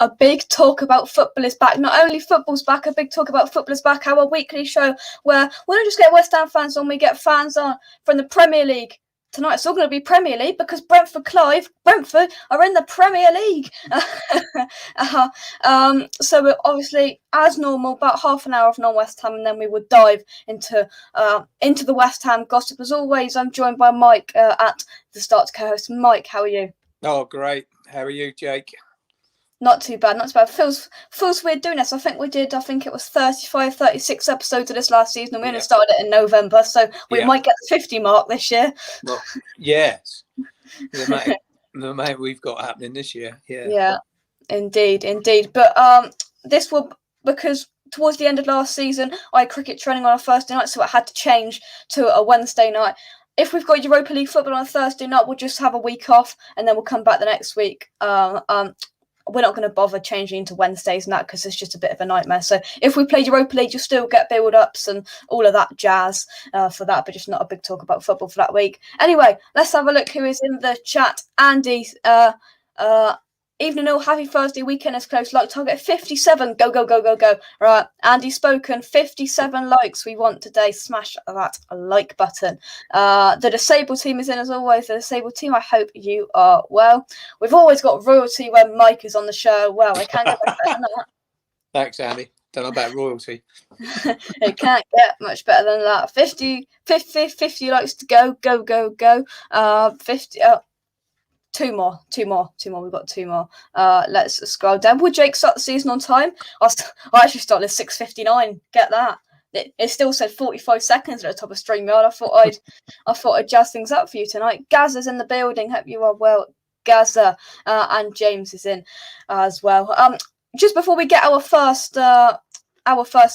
a big talk about football is back. Not only football's back, a big talk about football is back. Our weekly show where we don't just get West Ham fans on, we get fans on from the Premier League. Tonight it's all going to be Premier League because Brentford are in the Premier League. So we're obviously, as normal, about half an hour of non-West Ham, and then we would dive into the West Ham gossip. As always, I'm joined by Mike at the start co-host. Mike, how are you? Oh, great. How are you, Jake? Not too bad, not too bad. Feels weird doing this. I think it was 35, 36 episodes of this last season, and we only started it in November, so we might get the 50 mark this year. Well, yes. The amount we've got happening this year. Yeah, indeed. But this will, because towards the end of last season, I had cricket training on a Thursday night, so it had to change to a Wednesday night. If we've got Europa League football on a Thursday night, we'll just have a week off, and then we'll come back the next week. We're not going to bother changing to Wednesdays and that because it's just a bit of a nightmare. So if we play Europa League, you'll still get build-ups and all of that jazz for that, but just not a big talk about football for that week. Anyway, let's have a look who is in the chat. Andy, evening all, happy Thursday, weekend is close, like target 57, go. Right, Andy spoken, 57 likes we want today, smash that like button. The disabled team is in as always, the disabled team, I hope you are well. We've always got royalty when Mike is on the show. Well, I can't get much better than that. Thanks, Andy. Don't know about royalty. It can't get much better than that. 50 likes to go. 50. Two more. We've got two more. Let's scroll down. Would Jake start the season on time? I actually started at 6:59. Get that? It still said 45 seconds at the top of StreamYard. I thought I'd jazz things up for you tonight. Gazza's in the building. Hope you are well, Gazza, and James is in as well. Just before we get our first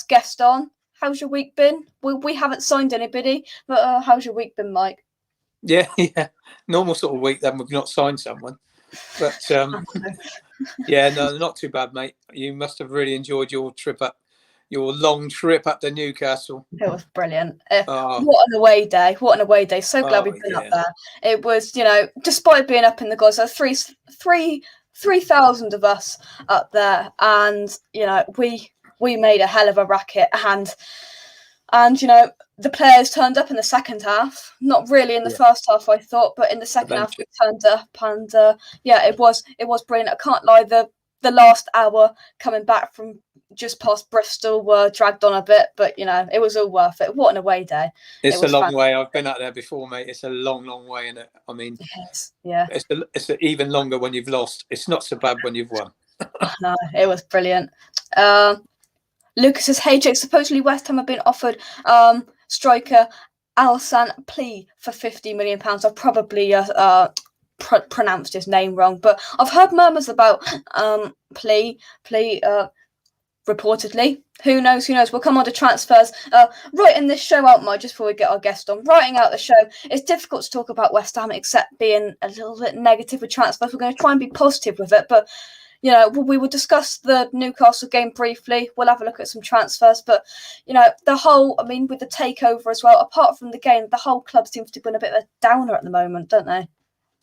guest on, how's your week been? We haven't signed anybody, but how's your week been, Mike? Yeah. Normal sort of week then we've not signed someone. But no, not too bad, mate. You must have really enjoyed your long trip up to Newcastle. It was brilliant. What an away day. So glad we've been up there. It was, despite being up in the gods, there were 3,000 of us up there, and we made a hell of a racket, and the players turned up in the second half. Not really in the first half, I thought, but in the second half we turned up, and it was brilliant. I can't lie, the last hour coming back from just past Bristol were dragged on a bit, but it was all worth it. What an away day! It's a long way. I've been out there before, mate. It's a long way, isn't it? I mean, it's even longer when you've lost. It's not so bad when you've won. No, it was brilliant. Lucas says, hey Jake, supposedly West Ham have been offered striker Alsan Plea for £50 million. I've probably pronounced his name wrong, but I've heard murmurs about Plea reportedly. Who knows? We'll come on to transfers. Writing this show out, Mike, just before we get our guest on. Writing out the show, it's difficult to talk about West Ham except being a little bit negative with transfers. We're going to try and be positive with it, but we will discuss the Newcastle game briefly. We'll have a look at some transfers. But, the whole, with the takeover as well, apart from the game, the whole club seems to be in a bit of a downer at the moment, don't they?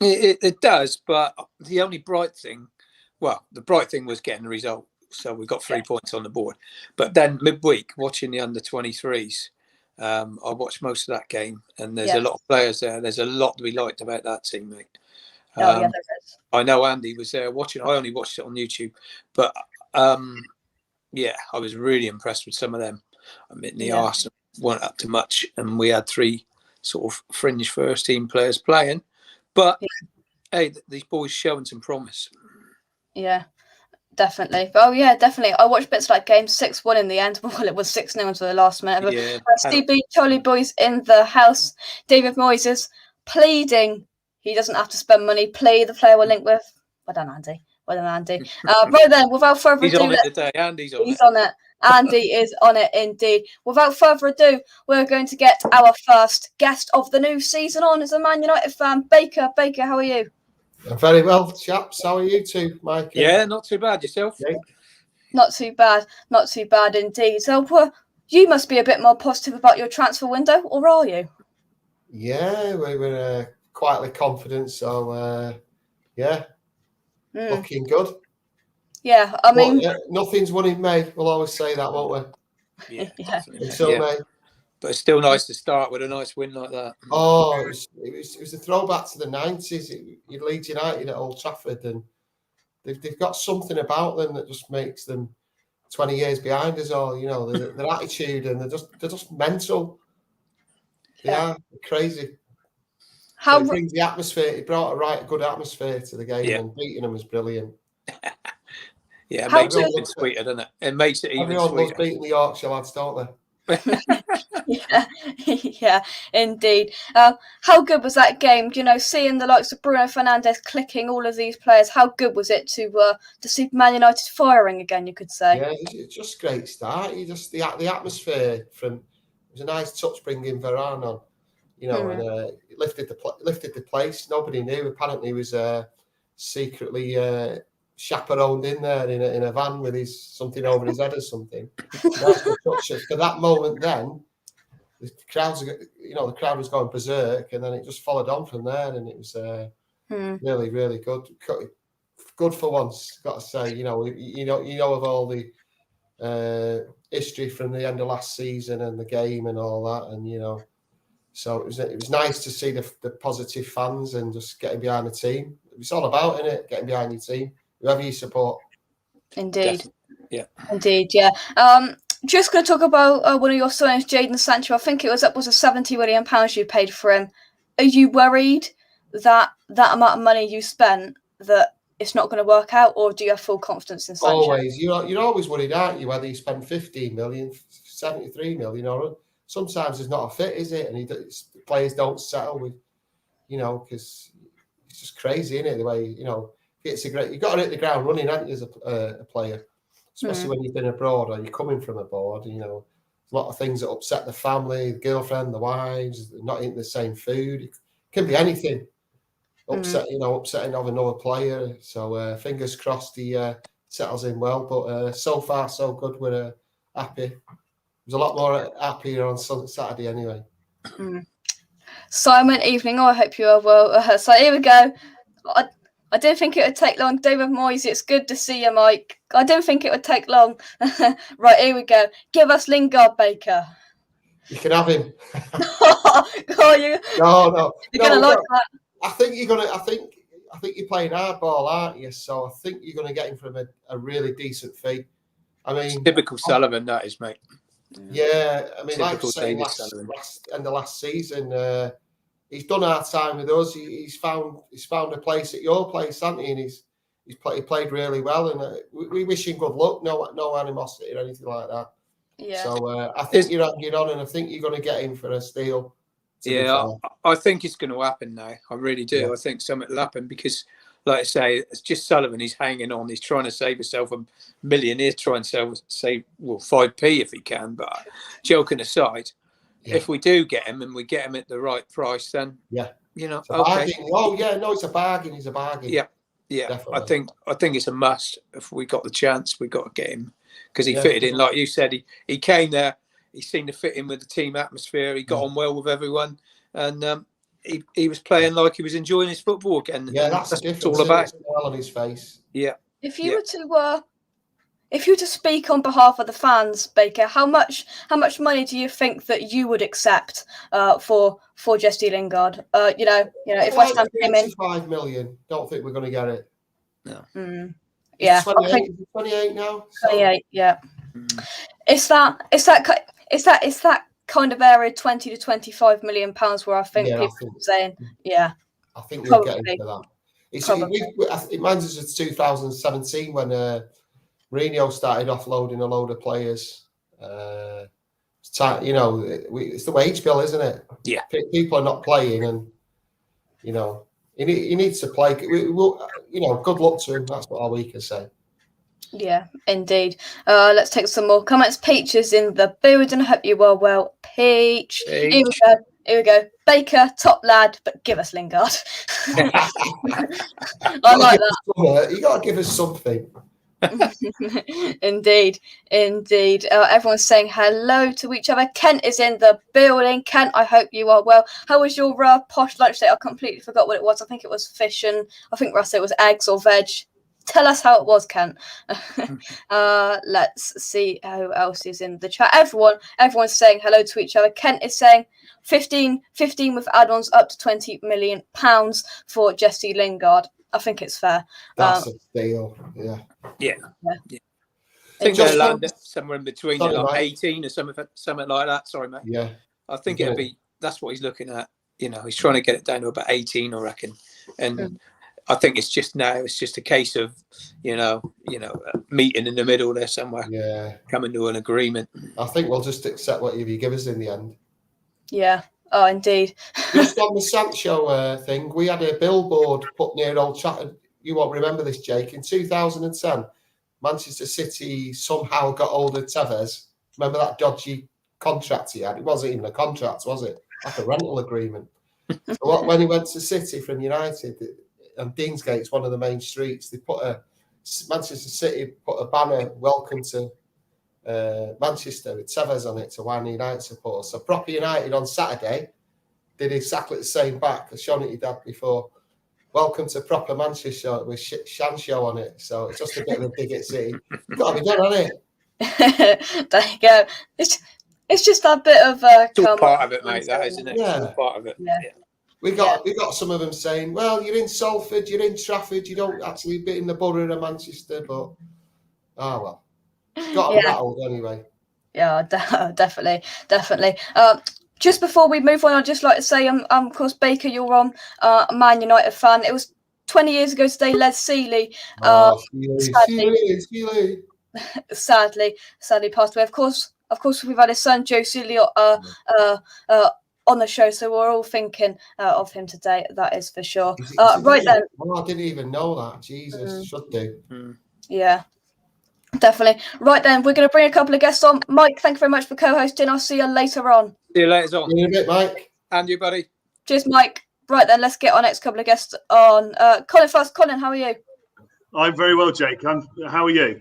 It does, but the only bright thing was getting the result. So we got 3 points on the board. But then midweek, watching the under-23s, I watched most of that game. And there's a lot of players there. There's a lot to be liked about that team, mate. There is. I know Andy was there watching. I only watched it on YouTube, but I was really impressed with some of them. The Arsenal weren't up to much, and we had 3 sort of fringe first team players playing. But hey, these boys showing some promise. Yeah, definitely. Definitely. I watched bits like game 6-1 in the end. Well, it was 6-0 to the last minute. Steve B, Charlie Boys in the house. David Moyes is pleading. He doesn't have to spend money. Play the player we'll link with. Well done, Andy. Right then, without further ado... He's on it today. Andy's on it. He's on it. Andy is on it indeed. Without further ado, we're going to get our first guest of the new season on as a Man United fan. Baker, how are you? I'm very well, chaps. How are you two, Mike? Yeah, not too bad. Yourself? Yeah. Not too bad indeed. So you must be a bit more positive about your transfer window, or are you? Yeah, we were... quietly confident, so looking good. Yeah, I mean, nothing's won in May. We'll always say that, won't we? Yeah, yeah. definitely. Until May. But it's still nice to start with a nice win like that. Oh, it was a throwback to the 90s. You'd Leeds United at Old Trafford, and they've got something about them that just makes them 20 years behind us all. Their attitude, and they're just mental. They are crazy. So it brings the atmosphere. It brought a good atmosphere to the game, and beating them was brilliant. Yeah, it makes it even sweeter, doesn't it? It makes it even Everyone sweeter. loves beating the Yorkshire lads, don't they? Yeah, indeed. How good was that game? Seeing the likes of Bruno Fernandes clicking all of these players. How good was it to see Man United firing again? You could say. Yeah, it's just a great start. The atmosphere from it was a nice touch bringing Varane on, and it lifted the place. Nobody knew. Apparently, he was secretly chaperoned in there in a van with something over his head or something. Nice touch. For that moment, then the crowd was going berserk, and then it just followed on from there, and it was really, really good. Good for once, got to say. You know of all the history from the end of last season and the game and all that, and so it was nice to see the positive fans and just getting behind the team. It's all about, isn't it? Getting behind your team, whoever you support. Indeed. Definitely. Yeah. Indeed, yeah. Just going to talk about one of your signings, Jadon Sancho. I think it was a £70 million you paid for him. Are you worried that amount of money you spent, that it's not going to work out, or do you have full confidence in Sancho? Always. You're always worried, aren't you, whether you spend 15 million, 73 million, or sometimes there's not a fit, is it? And players don't settle with, because it's just crazy, isn't it? The way, it's you've got to hit the ground running, haven't you, as a player, especially when you've been abroad or you're coming from abroad. A lot of things that upset the family, the girlfriend, the wives, not eating the same food. It can be anything. Upsetting of another player. So fingers crossed he settles in well. But so far so good. We're happy. There's a lot more happier on Saturday anyway. Simon, evening. I hope you are well. So here we go. I didn't think it would take long. David Moyes, it's good to see you, Mike. I didn't think it would take long. Right, here we go. Give us Lingard, Baker. You can have him. No. You're gonna like that. I think you're playing hardball, aren't you? So I think you're going to get him from a really decent fee. I mean, it's typical Sullivan, that is, mate. Yeah, I mean, Typical like saying end of last season, he's done our time with us. He's found a place at your place, hasn't he? And he played really well, and we wish him good luck. No animosity or anything like that. Yeah. So I think you're on, and I think you're going to get him for a steal. Yeah, I think it's going to happen now. I really do. Yeah. I think something will happen because, like I say, it's just Sullivan. He's hanging on. He's trying to save himself $1 million. He's trying to save 5p if he can. But joking aside, if we do get him and we get him at the right price, then it's a bargain. Oh yeah, no, it's a bargain. He's a bargain. Yeah. Definitely. I think it's a must. If we got the chance, we got to get him because he fitted in, like you said. He came there. He seemed to fit in with the team atmosphere. He got on well with everyone, and he was playing like he was enjoying his football again. Yeah, that's the difference. All about smile on his face. Yeah. If you were to speak on behalf of the fans, Baker, how much money do you think that you would accept for Jesse Lingard? If West Ham came in, 5 million. Don't think we're going to get it. No. Yeah, 28 now. 28. Yeah. It's that kind of area, 20 to 25 million pounds, where I think people are saying, I think you'll get into that. It reminds us of 2017 when Mourinho started offloading a load of players. It's the wage bill, isn't it? Yeah. People are not playing, and he needs to play. Good luck to him. That's all we can say. Yeah, indeed. Let's take some more comments. Peach is in the building. I hope you are well, Peach. Here we go. Baker, top lad, but give us Lingard. I like that. You got to give us something. Indeed. Everyone's saying hello to each other. Kent is in the building. Kent, I hope you are well. How was your posh lunch day? I completely forgot what it was. I think it was fish, and I think Russ said it was eggs or veg. Tell us how it was, Kent. Let's see who else is in the chat. Everyone's saying hello to each other. Kent is saying 15 with add-ons up to £20 million for Jesse Lingard. I think it's fair. That's a deal. Yeah. I think they'll land somewhere in between, Sorry, like Mike. 18 or something like that. Sorry, mate. Yeah. I think it'll be. That's what he's looking at. He's trying to get it down to about 18, I reckon. And I think it's just a case of, meeting in the middle there somewhere. Yeah. Coming to an agreement. I think we'll just accept whatever you give us in the end. Yeah. Oh, indeed. Just on the Sancho thing, we had a billboard put near Old Trafford. You won't remember this, Jake. In 2010, Manchester City somehow got hold of Tevez. Remember that dodgy contract he had? It wasn't even a contract, was it? Like a rental agreement. So when he went to City from United, and Deansgate's one of the main streets, they put Manchester City put a banner, "Welcome to Manchester," with Tevez on it to wine United supporters. So proper United on Saturday did exactly the same back. I've shown it you dad before. "Welcome to proper Manchester" with Sancho on it. So it's just a bit of a dig at City. It's got to be done, hasn't it? There you go. It's just that bit of it's all part of it, mate. That isn't it? Yeah. It's all part of it. Yeah. We got some of them saying, "Well, you're in Salford, you're in Trafford, you don't actually be in the borough of Manchester," but well, it's got to be rattled anyway. Yeah, definitely. Just before we move on, I'd just like to say, of course, Baker, you're a Man United fan. It was 20 years ago today, Les Seeley. Sadly passed away. Of course, we've had his son Joe Seeley on the show, so we're all thinking of him today. That is for sure. Right then. Oh, I didn't even know that. Jesus, should do. Yeah. Definitely. Right then, we're going to bring a couple of guests on. Mike, thank you very much for co-hosting. I'll see you later on. See you later on. See you in a bit, Mike. And you, buddy. Cheers, Mike. Right then, let's get our next couple of guests on. Colin first. Colin, how are you? I'm very well, Jake. How are you?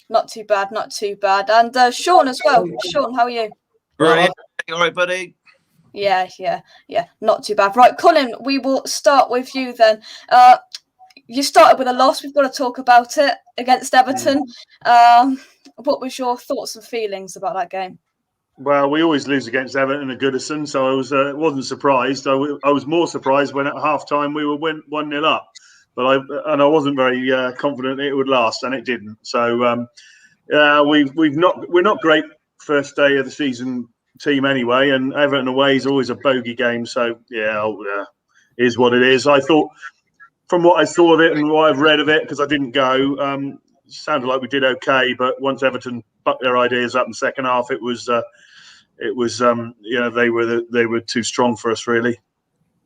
Not too bad. And Sean as well. Sean, how are you? Right. All right, buddy. Yeah. Not too bad. Right, Colin, we will start with you then. You started with a loss. We've got to talk about it against Everton. What was your thoughts and feelings about that game? Well, we always lose against Everton at Goodison, so I wasn't surprised. I was more surprised when at half-time we were 1-0 up. But I wasn't very confident it would last, and it didn't. So we're not great first day of the season team anyway, and Everton away is always a bogey game. So is what it is. I thought, from what I saw of it and what I've read of it, because I didn't go, sounded like we did okay. But once Everton bucked their ideas up in the second half, it was they were too strong for us, really.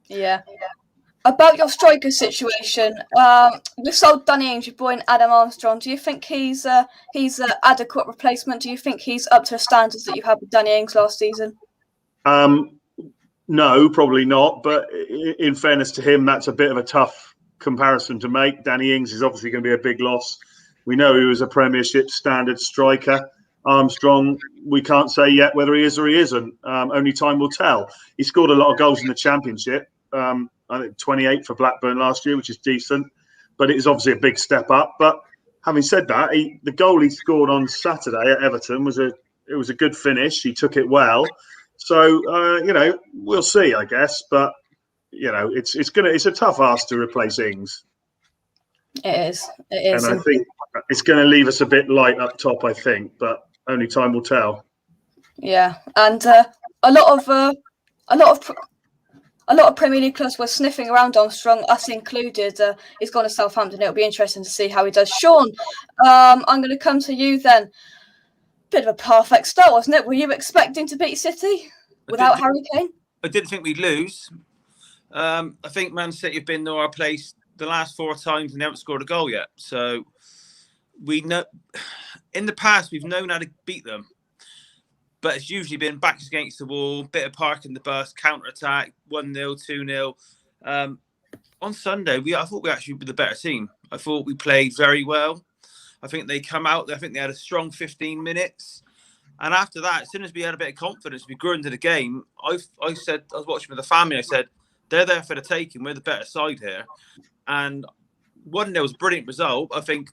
Yeah. About your striker situation, you sold Danny Ings, you brought in Adam Armstrong. Do you think he's an adequate replacement? Do you think he's up to the standards that you had with Danny Ings last season? No, probably not. But in fairness to him, that's a bit of a tough comparison to make. Danny Ings is obviously going to be a big loss. We know he was a Premiership standard striker. Armstrong, we can't say yet whether he is or he isn't. Only time will tell. He scored a lot of goals in the Championship. I think 28 for Blackburn last year, which is decent, but it is obviously a big step up. But having said that, the goal he scored on Saturday at Everton was a good finish. He took it well, so we'll see, I guess. But it's a tough ask to replace Ings. It is, and I think it's going to leave us a bit light up top. I think, but only time will tell. Yeah, and a lot of Premier League clubs were sniffing around Armstrong, us included. He's gone to Southampton. It'll be interesting to see how he does. Sean, I'm going to come to you then. Bit of a perfect start, wasn't it? Were you expecting to beat City without Harry Kane? I didn't think we'd lose. I think Man City have been to our place the last 4 times and they haven't scored a goal yet. So we know in the past we've known how to beat them. But it's usually been backs against the wall, bit of parking the bus, counter-attack, 1-0, 2-0. On Sunday, I thought we actually were the better team. I thought we played very well. I think they come out, I think they had a strong 15 minutes. And after that, as soon as we had a bit of confidence, we grew into the game. I was watching with the family, I said, they're there for the taking, we're the better side here. And 1-0 was a brilliant result. I think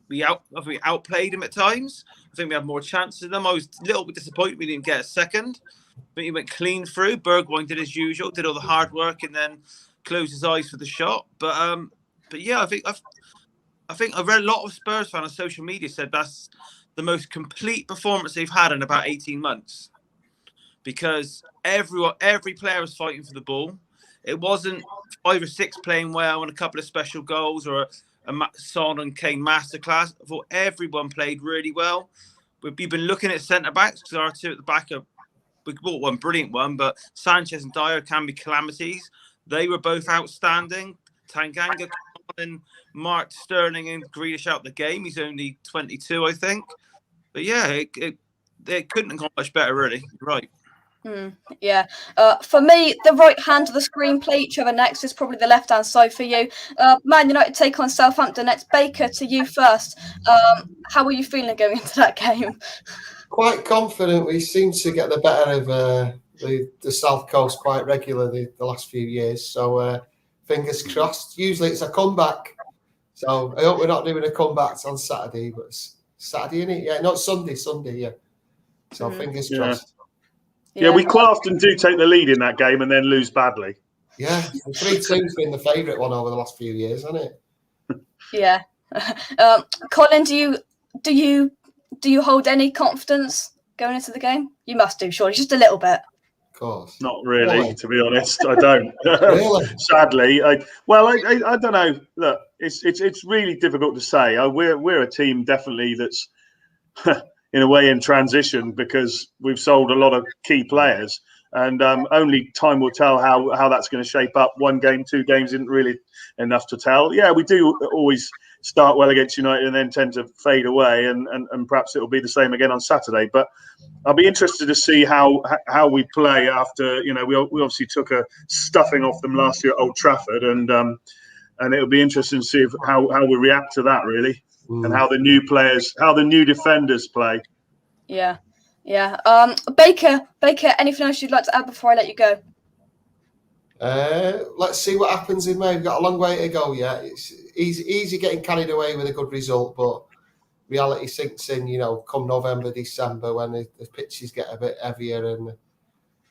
we outplayed him at times. I think we had more chances than them. I was a little bit disappointed we didn't get a second. But he went clean through. Bergwijn did as usual, did all the hard work, and then closed his eyes for the shot. But yeah, I think I've read a lot of Spurs fans on social media said that's the most complete performance they've had in about 18 months. Because every player was fighting for the ball. It wasn't 5 or 6 playing well and a couple of special goals or a Son and Kane masterclass. I thought everyone played really well. We've been looking at centre-backs because our two at the back we bought one brilliant one, but Sanchez and Dyer can be calamities. They were both outstanding. Tanganga and marked Sterling and Grealish out the game. He's only 22, I think. But yeah, it couldn't have gone much better, really. You're right. Yeah. For me, the right hand of the screen play each other next is probably the left hand side for you. Man United take on Southampton next. Baker, to you first. How were you feeling going into that game? Quite confident. We seem to get the better of the South Coast quite regularly the last few years. So fingers crossed. Usually it's a comeback. So I hope we're not doing a comeback on Saturday, but it's Saturday, isn't it? Yeah, no, it's Sunday, yeah. So fingers crossed. Yeah, we quite often do take the lead in that game and then lose badly. Yeah, 3-2's been the favourite one over the last few years, hasn't it? Yeah. Colin, do you hold any confidence going into the game? You must do, surely, just a little bit. Of course. Not really, to be honest. I don't. Really? Sadly, I don't know. Look, it's really difficult to say. We're a team definitely that's in a way in transition because we've sold a lot of key players, and only time will tell how that's going to shape up. 1 game, 2 games isn't really enough to tell. Yeah, we do always start well against United and then tend to fade away, and perhaps it'll be the same again on Saturday. But I'll be interested to see how we play after, we obviously took a stuffing off them last year at Old Trafford, and it'll be interesting to see how we react to that, really. And how the new defenders play. Yeah. Baker, anything else you'd like to add before I let you go? Let's see what happens in May. We've got a long way to go yet. It's easy getting carried away with a good result, but reality sinks in, come November, December, when the pitches get a bit heavier and,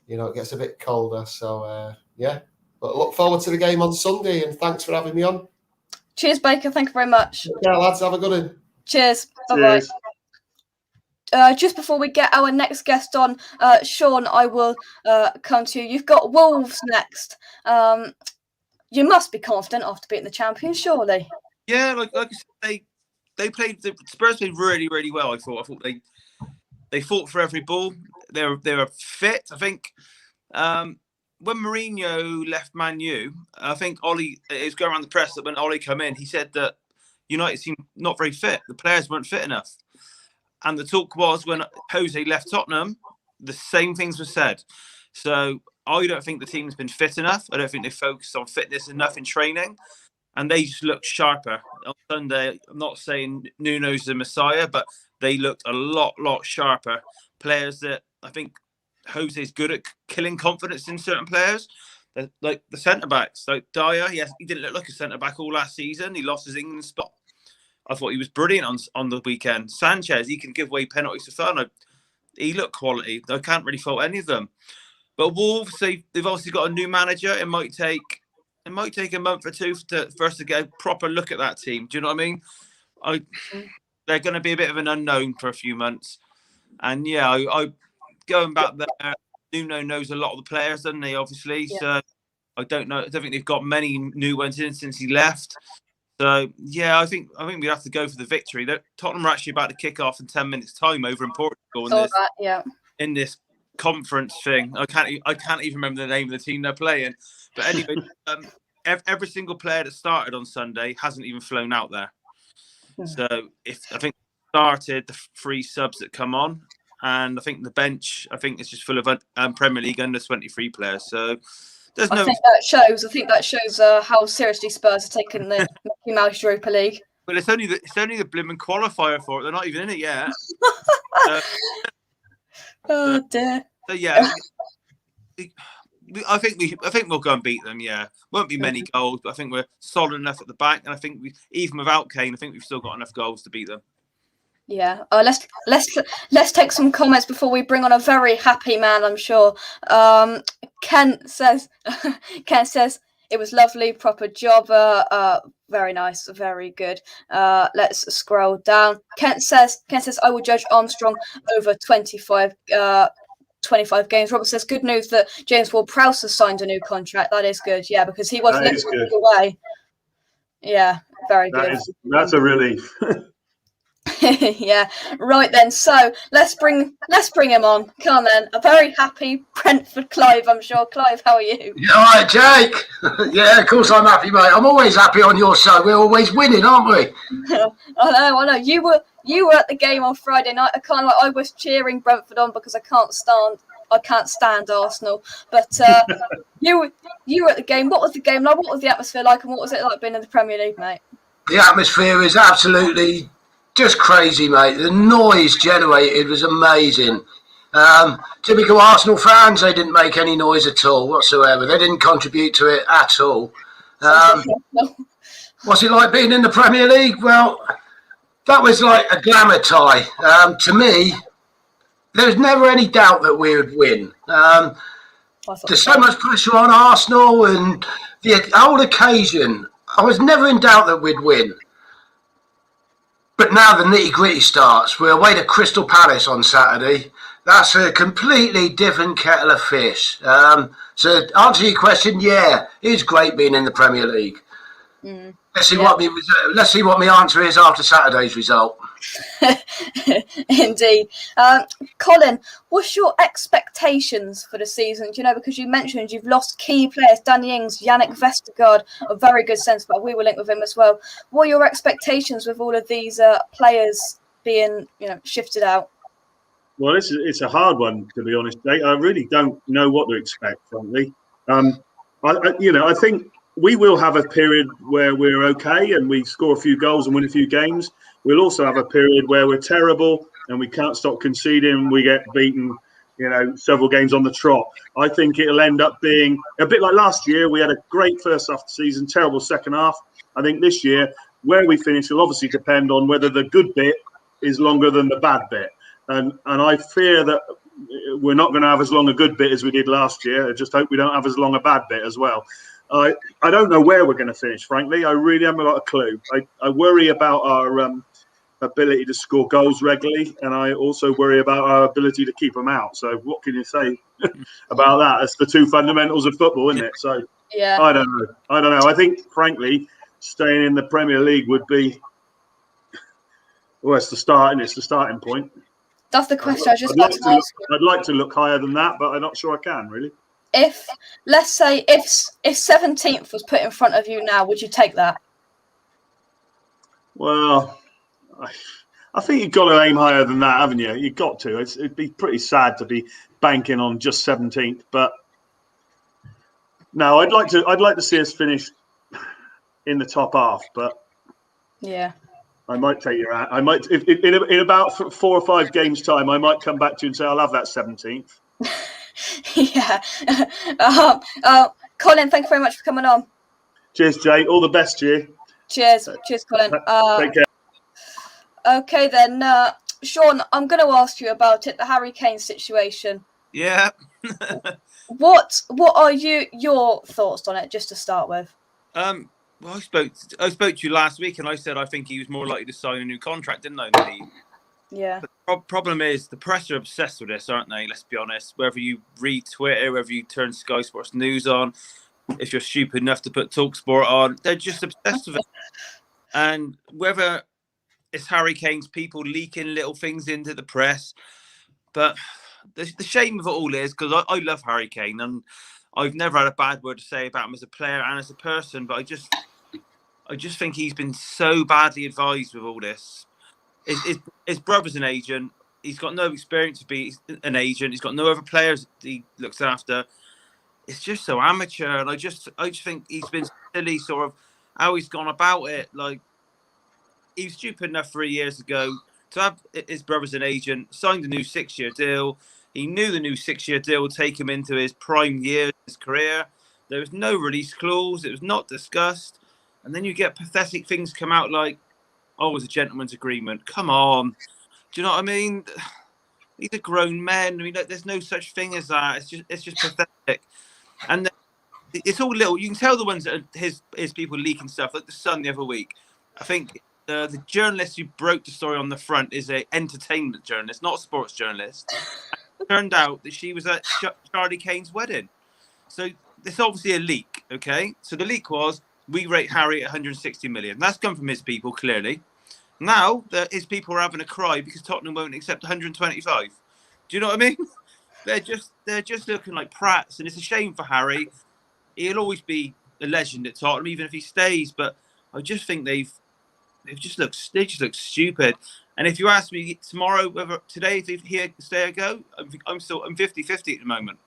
it gets a bit colder. So, but look forward to the game on Sunday, and thanks for having me on. Cheers, Baker. Thank you very much. Yeah, lads, have a good one. Cheers. Bye-bye. Just before we get our next guest on, Sean, I will come to you. You've got Wolves next. You must be confident after beating the champions, surely. Yeah, like I said, the Spurs played really, really well. I thought they fought for every ball. They were fit. I think when Mourinho left Man U, I think Ollie, it was going around the press that when Ollie came in, he said that United seemed not very fit. The players weren't fit enough. And the talk was when Jose left Tottenham, the same things were said. So I don't think the team's been fit enough. I don't think they focused on fitness enough in training. And they just looked sharper. On Sunday, I'm not saying Nuno's the Messiah, but they looked a lot sharper. Players that I think Jose's good at killing confidence in certain players. Like the centre-backs. Like Dyer, he didn't look like a centre-back all last season. He lost his England spot. I thought he was brilliant on the weekend. Sanchez, he can give away penalties to fun. He looked quality. I can't really fault any of them. But Wolves, they've obviously got a new manager. It might take a month or two for us to get a proper look at that team. Do you know what I mean? They're going to be a bit of an unknown for a few months. And I going back there, Nuno knows a lot of the players, doesn't he? Obviously, so I don't know. I don't think they've got many new ones in since he left. So I think we have to go for the victory. Tottenham are actually about to kick off in 10 minutes' time over in Portugal in this conference thing. I can't even remember the name of the team they're playing. But anyway, every single player that started on Sunday hasn't even flown out there. So I think started the 3 subs that come on, and I think the bench is just full of Premier League under 23 players. So. I think that shows how seriously Spurs are taking the Mickey Mouse Europa League. Well, it's only the blooming qualifier for it. They're not even in it yet. Oh dear. So I think we'll go and beat them. Yeah, won't be many goals, but I think we're solid enough at the back, and I think even without Kane, I think we've still got enough goals to beat them. Yeah. Let's take some comments before we bring on a very happy man, I'm sure. Kent says it was lovely, proper jobber. Very nice, very good. Let's scroll down. Kent says I will judge Armstrong over 25 games. Robert says good news that James Ward-Prowse has signed a new contract. That is good. Yeah, because he was linked away. Yeah, very good. That's a relief. Yeah, right then. So let's bring him on. Come on then. A very happy Brentford Clive, I'm sure. Clive, how are you? Yeah, all right, Jake. Yeah, of course I'm happy, mate. I'm always happy on your show. We're always winning, aren't we? I know. You were at the game on Friday night. I was cheering Brentford on because I can't stand Arsenal. But you were at the game. What was the game like? What was the atmosphere like? And what was it like being in the Premier League, mate? The atmosphere is absolutely just crazy, mate. The noise generated was amazing. Typical Arsenal fans, they didn't make any noise at all whatsoever. They didn't contribute to it at all. What's it like being in the Premier League? Well, that was like a glamour tie. To me, there was never any doubt that we would win. There's so much pressure on Arsenal and the whole occasion. I was never in doubt that we'd win. But now the nitty-gritty starts. We're away to Crystal Palace on Saturday. That's a completely different kettle of fish. So to answer your question, yeah, it is great being in the Premier League. Let's see what my answer is after Saturday's result. Indeed. Colin, what's your expectations for the season? Do you know, because you mentioned you've lost key players, Danny Ings, Yannick Vestergaard, a very good sense, but we were linked with him as well. What are your expectations with all of these players being, shifted out? Well, it's a hard one, to be honest, Jake. I really don't know what to expect, frankly. I think we will have a period where we're okay and we score a few goals and win a few games. We'll also have a period where we're terrible and we can't stop conceding. We get beaten, several games on the trot. I think it'll end up being a bit like last year. We had a great first half of the season, terrible second half. I think this year, where we finish will obviously depend on whether the good bit is longer than the bad bit. And I fear that we're not going to have as long a good bit as we did last year. I just hope we don't have as long a bad bit as well. I don't know where we're going to finish, frankly. I really haven't got a clue. I worry about our ability to score goals regularly, and I also worry about our ability to keep them out. So what can you say about that? It's the two fundamentals of football, isn't it? So yeah. I don't know. I think, frankly, staying in the Premier League would be, well, it's the start, and it's the starting point. That's the question I was just about to ask. I'd like to look higher than that, but I'm not sure I can, really. If 17th was put in front of you now, would you take that? Well, I think you've got to aim higher than that, haven't you? You've got to. It'd be pretty sad to be banking on just 17th, but no, I'd like to see us finish in the top half, but yeah. I might take your. I might, if in about 4 or 5 games' time, I might come back to you and say I'll have that 17th. Yeah. Colin, thank you very much for coming on. Cheers, Jay. All the best to you. Cheers, Colin. Take care. Okay then, Sean, I'm going to ask you about it. The Harry Kane situation. Yeah. What are your thoughts on it? Just to start with. Well, I spoke to you last week, and I said I think he was more likely to sign a new contract, didn't I? Yeah. The problem is the press are obsessed with this, aren't they? Let's be honest. Whether you read Twitter, whether you turn Sky Sports News on, if you're stupid enough to put TalkSport on, they're just obsessed with it. And whether it's Harry Kane's people leaking little things into the press, but the shame of it all is, because I love Harry Kane, and I've never had a bad word to say about him as a player and as a person, but I just think he's been so badly advised with all this. His brother's an agent. He's got no experience to be an agent. He's got no other players he looks after. It's just so amateur, and I just think he's been silly, sort of how he's gone about it. Like, he was stupid enough 3 years ago to have his brother's an agent, signed a new 6-year deal. He knew the new 6-year deal would take him into his prime years of his career. There was no release clause. It was not discussed. And then you get pathetic things come out like, oh, it was a gentleman's agreement. Come on. Do you know what I mean? These are grown men. I mean, there's no such thing as that. It's just pathetic. And it's all little. You can tell the ones that are his people leaking stuff, like the Sun the other week. I think the journalist who broke the story on the front is a entertainment journalist, not a sports journalist. It turned out that she was at Charlie Kane's wedding. So it's obviously a leak, okay? So the leak was, we rate Harry at 160 million. That's come from his people, clearly. Now his people are having a cry because Tottenham won't accept 125. Do you know what I mean? They're just looking like prats, and it's a shame for Harry. He'll always be a legend at Tottenham, even if he stays. But I just think they just look stupid. And if you ask me tomorrow, whether today if he stay or go, I'm 50-50 at the moment.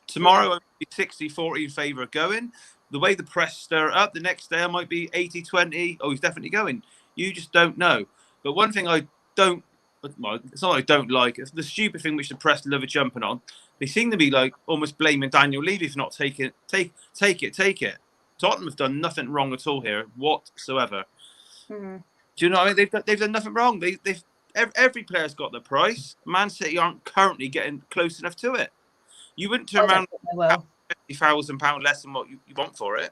Tomorrow I'm 60-40 in favour of going. The way the press stir up, the next day I might be 80-20. Oh, he's definitely going. You just don't know. But one thing I don't, well, it's not I don't like, it's the stupid thing which the press love jumping on. They seem to be like almost blaming Daniel Levy for not taking it. Take it. Tottenham have done nothing wrong at all here whatsoever. Mm-hmm. Do you know what I mean? They've done nothing wrong. Every player's got their price. Man City aren't currently getting close enough to it. You wouldn't turn around £50,000 less than what you want for it.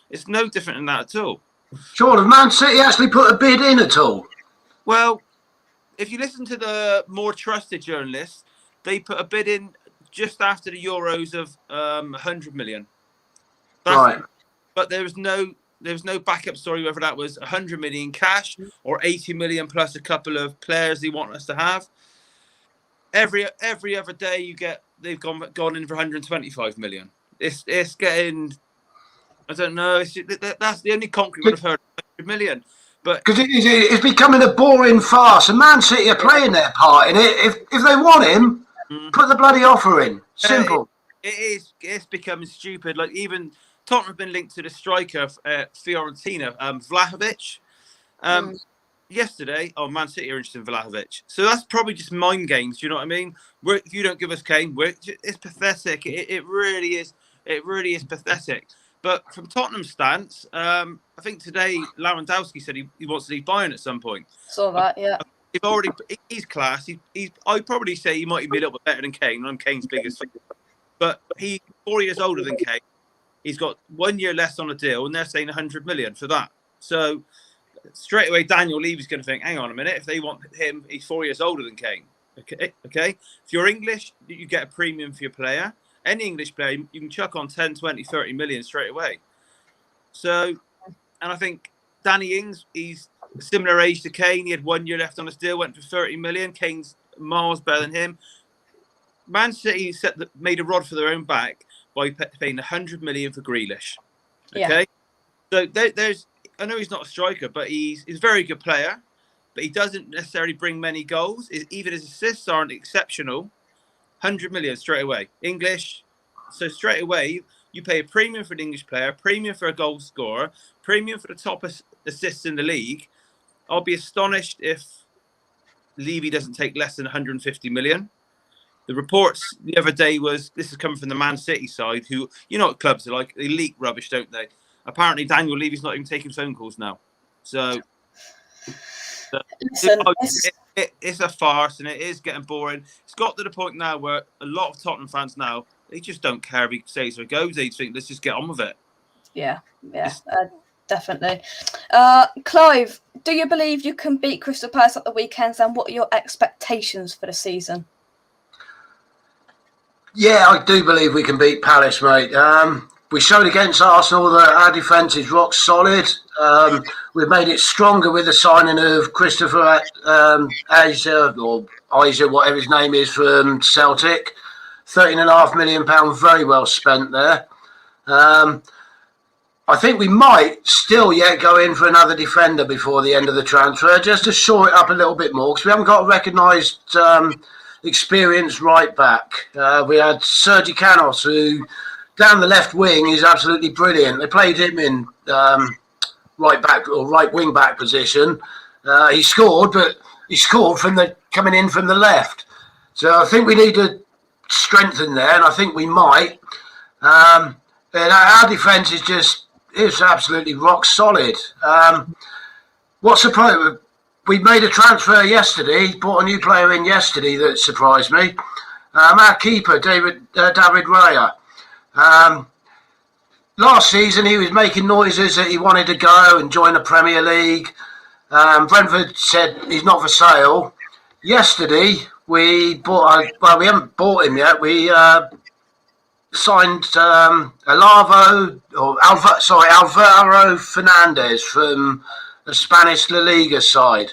It's no different than that at all. Sure, have Man City actually put a bid in at all? Well, if you listen to the more trusted journalists, they put a bid in just after the Euros of 100 million. Right. But there was no backup story whether that was 100 million cash or 80 million plus a couple of players they want us to have. Every other day they've gone in for 125 million. It's getting, I don't know. That's the only concrete one I've heard. 100 million, but because it's becoming a boring farce. And Man City are playing their part in it. If they want him, put the bloody offer in. Simple. It's becoming stupid. Like even Tottenham have been linked to the striker Fiorentina, Vlahovic. Yesterday, Man City are interested in Vlahovic. So that's probably just mind games. Do you know what I mean? If you don't give us Kane, it's pathetic. It really is. It really is pathetic. But from Tottenham's stance, I think today Lewandowski said he wants to leave Bayern at some point. Saw that, yeah. He's class. I'd probably say he might be a little bit better than Kane. I'm Kane's biggest fan. But he's 4 years older than Kane. He's got 1 year less on a deal, and they're saying 100 million for that. So straight away, Daniel Levy's going to think, hang on a minute, if they want him, he's 4 years older than Kane. Okay. If you're English, you get a premium for your player. Any English player, you can chuck on 10, 20, 30 million straight away. So, and I think Danny Ings, he's a similar age to Kane. He had 1 year left on his deal, went for 30 million. Kane's miles better than him. Man City made a rod for their own back by paying 100 million for Grealish. Okay. Yeah. So there's, I know he's not a striker, but he's a very good player, but he doesn't necessarily bring many goals. Even his assists aren't exceptional. 100 million straight away. English. So straight away, you pay a premium for an English player, premium for a goal scorer, premium for the top assists in the league. I'll be astonished if Levy doesn't take less than 150 million. The reports the other day was, this is coming from the Man City side, who, you know what clubs are like, they leak rubbish, don't they? Apparently, Daniel Levy's not even taking phone calls now. So, listen, it's a farce, and it is getting boring. It's got to the point now where a lot of Tottenham fans now, they just don't care if he stays or goes. They think, let's just get on with it. Yeah, definitely. Clive, do you believe you can beat Crystal Palace at the weekends, and what are your expectations for the season? Yeah, I do believe we can beat Palace, mate. We showed against Arsenal that our defence is rock solid. We've made it stronger with the signing of Christopher Asia, whatever his name is, from Celtic. £13.5 million, very well spent there. I think we might still yet go in for another defender before the end of the transfer, just to shore it up a little bit more, because we haven't got a recognised experienced right back. We had Sergi Canos, who down the left wing is absolutely brilliant. They played him in right back or right wing back position. He scored, but he scored from coming in from the left. So I think we need to strengthen there, and I think we might. And our defence is absolutely rock solid. What surprised? We made a transfer yesterday, brought a new player in yesterday that surprised me. Our keeper, David Raya. Last season, he was making noises that he wanted to go and join the Premier League. Brentford said he's not for sale. Yesterday, we haven't bought him yet. We signed Alvaro Fernandez from the Spanish La Liga side.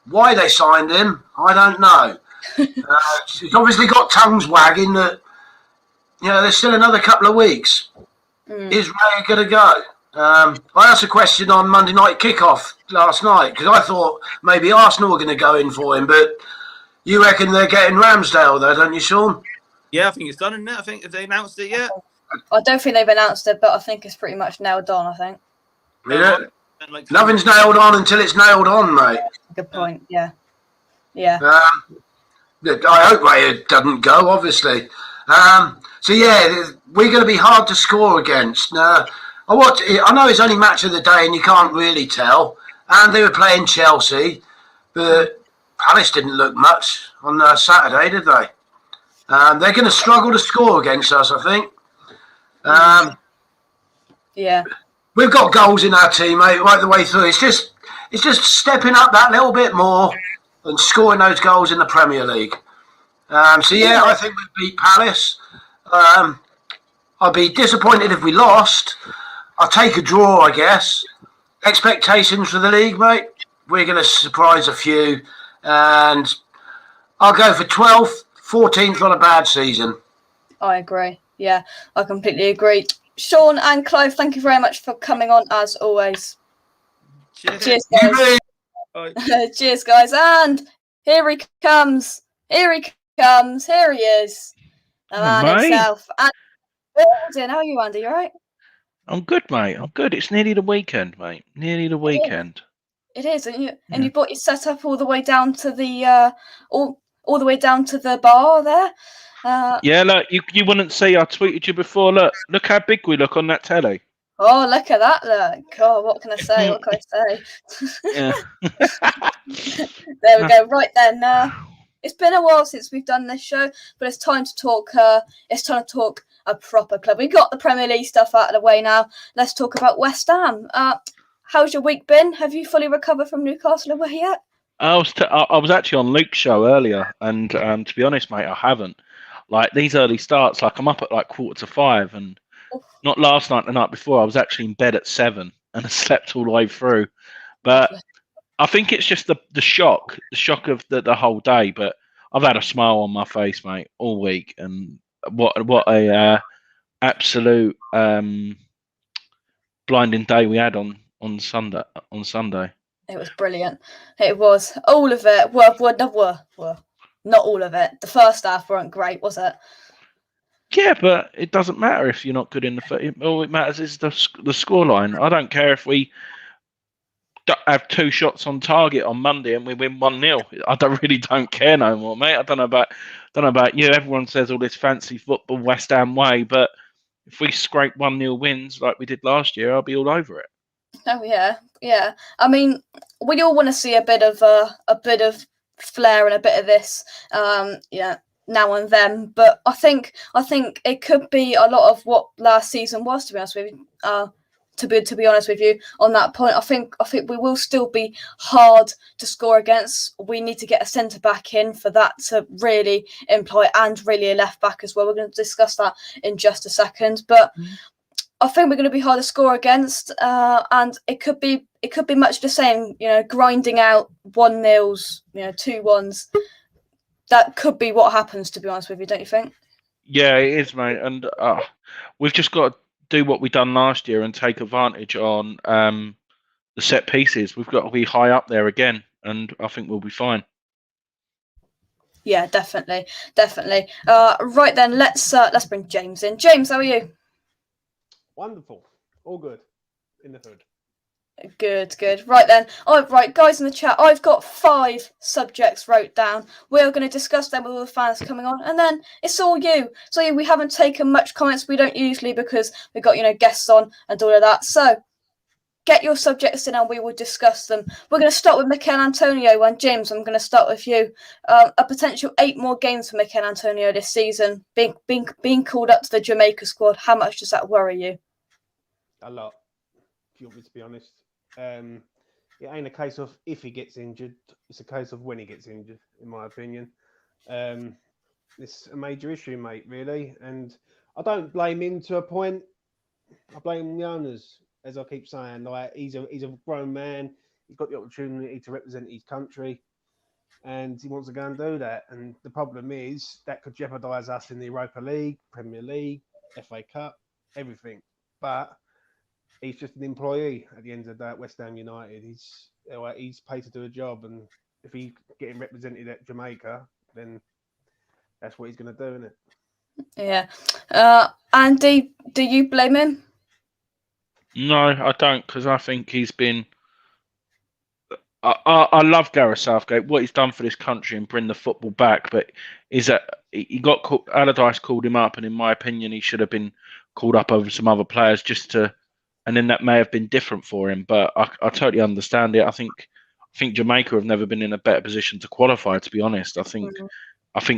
Why they signed him, I don't know. He's obviously got tongues wagging that, there's still another couple of weeks. Is Ray going to go? I asked a question on Monday Night Kickoff last night because I thought maybe Arsenal were going to go in for him, but you reckon they're getting Ramsdale though, don't you, Sean? Yeah, I think it's done, isn't it? I think, have they announced it yet? I don't think they've announced it, but I think it's pretty much nailed on, I think. Yeah. Nothing's nailed on until it's nailed on, mate. Good point, yeah. Yeah. I hope Ray doesn't go, obviously. So, yeah, we're going to be hard to score against. I know it's only match of the day and you can't really tell. And they were playing Chelsea, but Palace didn't look much on Saturday, did they? They're going to struggle to score against us, I think. Yeah. We've got goals in our team, mate, right the way through. It's just stepping up that little bit more and scoring those goals in the Premier League. I think we'll beat Palace. I'd be disappointed if we lost. I'll take a draw, I guess. Expectations for the league, mate? We're going to surprise a few. And I'll go for 12th, 14th on a bad season. I agree. Yeah, I completely agree. Sean and Clive, thank you very much for coming on as always. Cheers guys. Cheers, guys. And here he comes. Here he is. The man himself. And how are you, Andy? You all right? I'm good, mate. I'm good. It's nearly the weekend, mate. Nearly the weekend. It is, and you brought your setup all the way down to the all the way down to the bar there. Yeah, look, you wouldn't see. I tweeted you before. Look how big we look on that telly. Oh, look at that! Look. Oh, what can I say? What can I say? Yeah. There we go. Right then. It's been a while since we've done this show, but it's time to talk. It's time to talk a proper club. We got the Premier League stuff out of the way now. Let's talk about West Ham. How's your week been? Have you fully recovered from Newcastle away yet? I was actually on Luke's show earlier, and to be honest, mate, I haven't. Like these early starts, like I'm up at like 4:45, and not last night, the night before, I was actually in bed at 7 and I slept all the way through. But I think it's just the shock of the whole day. But I've had a smile on my face, mate, all week, and what a absolute blinding day we had on Sunday. It was brilliant. It was all of it. Well, not all of it. The first half weren't great, was it? Yeah, but it doesn't matter if you're not good in the. All it matters is the scoreline. I don't care if we have 2 shots on target on Monday and we win 1-0. I really don't care no more, mate. I don't know about you. Everyone says all this fancy football West Ham way, but if we scrape 1-0 wins like we did last year, I'll be all over it. Oh yeah. I mean, we all want to see a bit of flair and a bit of this, now and then. But I think it could be a lot of what last season was. To be honest with you, to be honest with you on that point, I think we will still be hard to score against. We need to get a centre back in for that to really employ, and really a left back as well. We're going to discuss that in just a second, but. I think we're going to be hard to score against, and it could be much the same. Grinding out 1-0s, 2-1s. That could be what happens. To be honest with you, don't you think? Yeah, it is, mate. And we've just got to do what we done last year and take advantage on the set pieces. We've got to be high up there again, and I think we'll be fine. Yeah, definitely. Right then, let's bring James in. James, how are you? Wonderful. All good. In the hood. Good. Right then. Right, guys in the chat, I've got 5 subjects wrote down. We're going to discuss them with all the fans coming on, and then it's all you. So we haven't taken much comments. We don't usually, because we've got, guests on and all of that. So get your subjects in and we will discuss them. We're going to start with Mikel Antonio. And James, I'm going to start with you. A potential 8 more games for Mikel Antonio this season, being called up to the Jamaica squad. How much does that worry you? A lot, if you want me to be honest. It ain't a case of if he gets injured, it's a case of when he gets injured, in my opinion. It's a major issue, mate, really. And I don't blame him to a point. I blame the owners, as I keep saying. Like, he's a grown man. He's got the opportunity to represent his country, and he wants to go and do that. And the problem is that could jeopardise us in the Europa League, Premier League, FA Cup, everything. But he's just an employee at the end of the day at West Ham United. He's paid to do a job, and if he's getting represented at Jamaica, then that's what he's going to do, isn't it? Yeah. Andy, do you blame him? No, I don't, because I think he's been. I love Gareth Southgate, what he's done for this country and bring the football back, but is that he got Allardyce called him up, and in my opinion, he should have been called up over some other players and then that may have been different for him. But I totally understand it. I think Jamaica have never been in a better position to qualify. To be honest, I think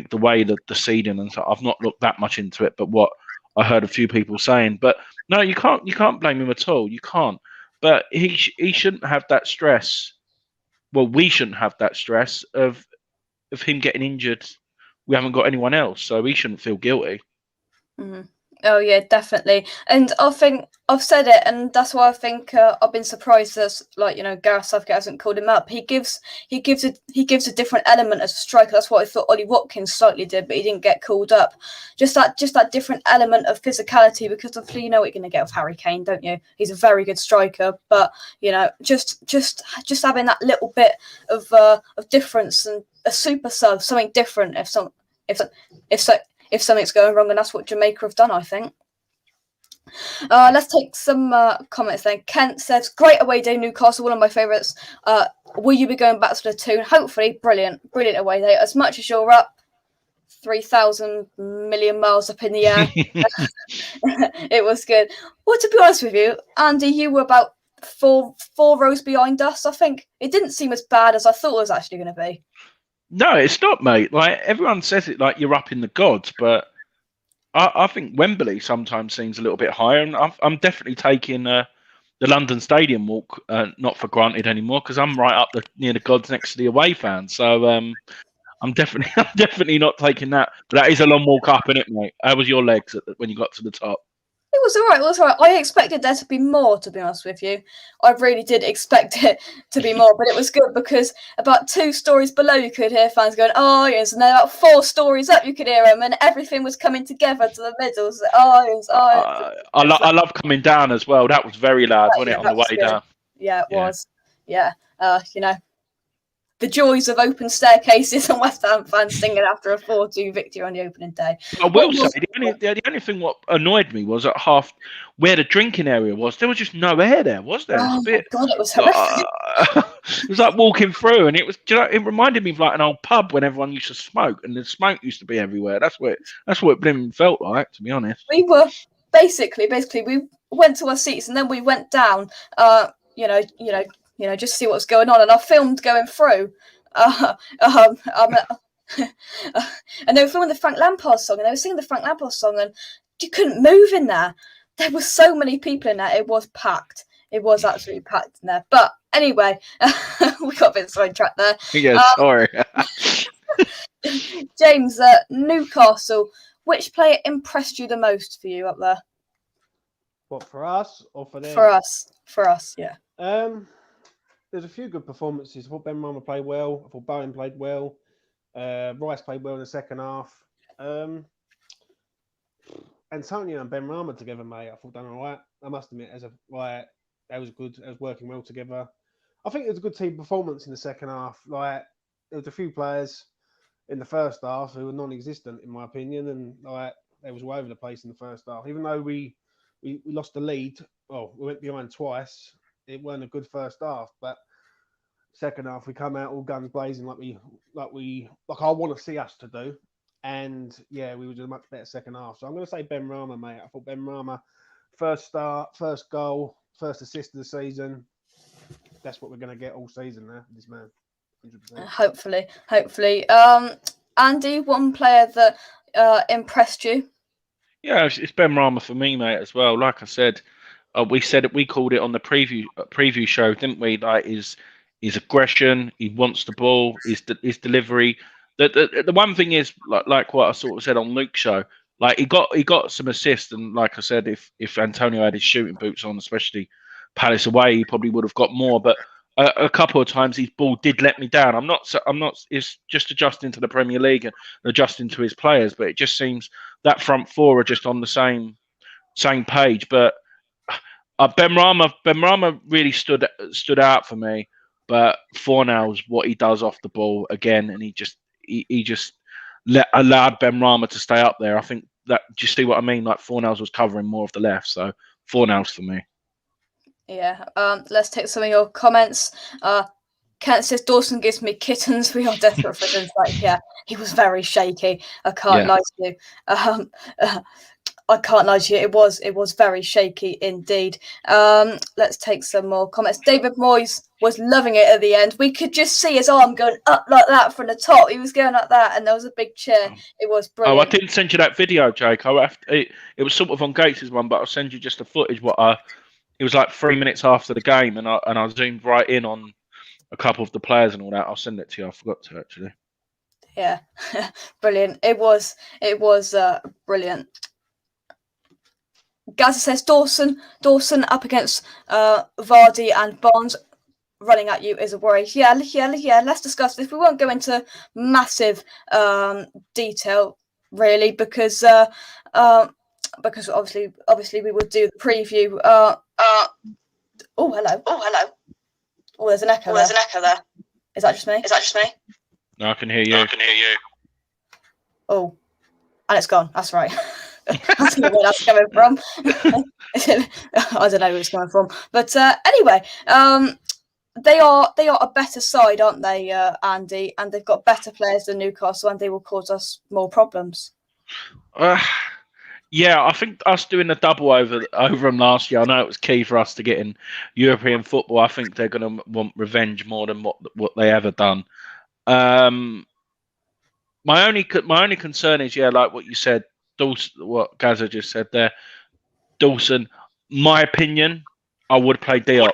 the way that the seeding and so, I've not looked that much into it, but what I heard a few people saying. But no, you can't blame him at all. You can't. But he shouldn't have that stress. Well, we shouldn't have that stress of him getting injured. We haven't got anyone else, so he shouldn't feel guilty. Mm-hmm. Oh yeah, definitely. And I think I've said it, and that's why I think I've been surprised that Gareth Southgate hasn't called him up. He gives a different element as a striker. That's what I thought Ollie Watkins slightly did, but he didn't get called up. Just that different element of physicality, because obviously you know what you're going to get with Harry Kane, don't you? He's a very good striker, but just having that little bit of difference and a super sub, something different if something's going wrong, and that's what Jamaica have done, I think. Let's take some comments then. Kent says, great away day, Newcastle, one of my favourites. Will you be going back to the 2? Hopefully, brilliant away day. As much as you're up 3,000 million miles up in the air, it was good. Well, to be honest with you, Andy, you were about four rows behind us. I think it didn't seem as bad as I thought it was actually going to be. No, it's not, mate. Like, everyone says it like you're up in the gods, but I think Wembley sometimes seems a little bit higher, and I'm definitely taking the London Stadium walk not for granted anymore, because I'm right up near the gods next to the away fans. So I'm definitely not taking that. But that is a long walk up, isn't it, mate? How was your legs when you got to the top? It was all right. I expected there to be more, to be honest with you. I really did expect it to be more, but it was good because about 2 stories below you could hear fans going, oh, yes, and then about 4 stories up you could hear them, and everything was coming together to the middle. So, oh, yes, oh. I love coming down as well. That was very loud, wasn't it, on the way down? Yeah, it was. Yeah, the joys of open staircases and West Ham fans singing after a 4-2 victory on the opening day. I will say, the only thing what annoyed me was at half where the drinking area was, there was just no air there, was there? Oh, my God, it was horrific. It was like walking through, and it reminded me of like an old pub when everyone used to smoke, and the smoke used to be everywhere. That's what it felt like, to be honest. We were basically we went to our seats, and then we went down, just see what's going on. And I filmed going through. And they were filming the Frank Lampard song, and they were singing the Frank Lampard song, and you couldn't move in there. There were so many people in there. It was packed. It was absolutely packed in there. But anyway, we got a bit sidetracked there. Yeah, sorry. James, Newcastle, which player impressed you the most for you up there? What, for us or for them? For us, yeah. There's a few good performances. I thought Benrahma played well. I thought Bowen played well. Rice played well in the second half. Antonio and Benrahma together, mate, I thought done all right. I must admit, that was good. It was working well together. I think it was a good team performance in the second half. Like, there was a few players in the first half who were non-existent, in my opinion, and they was all over the place in the first half. Even though we lost the lead, we went behind twice. it weren't a good first half, but second half we come out all guns blazing like I want to see us to do. And yeah, we were doing a much better second half. So I'm going to say Ben Rama, mate. I thought Ben Rama, first start, first goal, first assist of the season. That's what we're going to get all season now. This man, 100%. Hopefully. Andy, one player that impressed you? Yeah, it's Ben Rama for me, mate, as well. Like I said, we called it on the preview show, didn't we? Like his aggression, he wants the ball, his delivery. The one thing is like what I sort of said on Luke's show. Like he got some assists, and like I said, if Antonio had his shooting boots on, especially Palace away, he probably would have got more. But a couple of times his ball did let me down. I'm not. It's just adjusting to the Premier League and adjusting to his players, but it just seems that front four are just on the same page. But Ben Rama really stood out for me. But Fornals, what he does off the ball again, and he just allowed Ben Rama to stay up there. I think that, do you see what I mean? Like Fornals was covering more of the left, so Fornals for me. Yeah. Let's take some of your comments. Kent says Dawson gives me kittens. We are desperate for insight. Yeah, he was very shaky. I can't lie to you. I can't lie to you. It was very shaky indeed. Let's take some more comments. David Moyes was loving it at the end. We could just see his arm going up like that from the top. He was going like that, and there was a big cheer. It was brilliant. Oh, I didn't send you that video, Jake. It was sort of on Gates' one, but I'll send you just the footage. It was like 3 minutes after the game, and I zoomed right in on a couple of the players and all that. I'll send it to you. I forgot to actually. Yeah, brilliant. It was brilliant. Gaza says Dawson up against Vardy and Barnes running at you is a worry. Yeah. Let's discuss this. We won't go into massive detail really because obviously we would do the preview. Oh hello. Oh, there's an echo there. Is that just me? No, I can hear you. Oh, and it's gone. That's right. I don't know where that's coming from. I don't know where it's coming from. But anyway, they are a better side, aren't they, Andy? And they've got better players than Newcastle, and they will cause us more problems. Yeah, I think us doing the double over them last year, I know it was key for us to get in European football. I think they're going to want revenge more than what they ever done. My only concern is, like what you said, Dawson, what Gaza just said there. Dawson, my opinion, I would play Diop.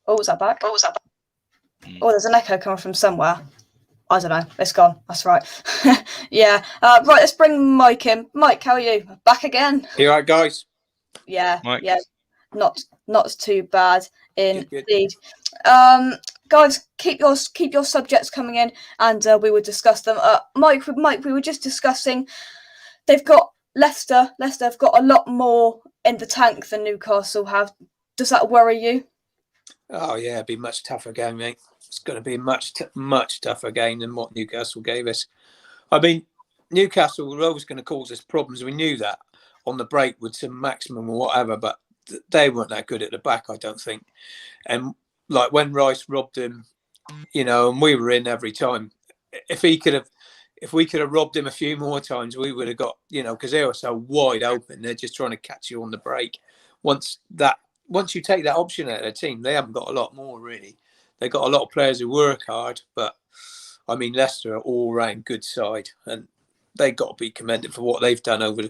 Oh, was that back? Oh, there's an echo coming from somewhere. I don't know. It's gone. That's right. Yeah. Right, let's bring Mike in. Mike, how are you? Back again? You all right, guys? Yeah. Mike. Yeah. Not too bad indeed. Guys, keep your subjects coming in, and we will discuss them. Mike, we were just discussing. They've got Leicester. Leicester have got a lot more in the tank than Newcastle have. Does that worry you? Oh yeah, it'd be a much tougher game, mate. It's going to be a much tougher game than what Newcastle gave us. I mean, Newcastle were always going to cause us problems. We knew that on the break with some maximum or whatever, but they weren't that good at the back, I don't think. And like when Rice robbed him, and we were in every time. If we could have robbed him a few more times, we would have got, because they were so wide open. They're just trying to catch you on the break. Once you take that option out of the team, they haven't got a lot more really. They've got a lot of players who work hard, but I mean, Leicester are all round good side, and they got to be commended for what they've done over.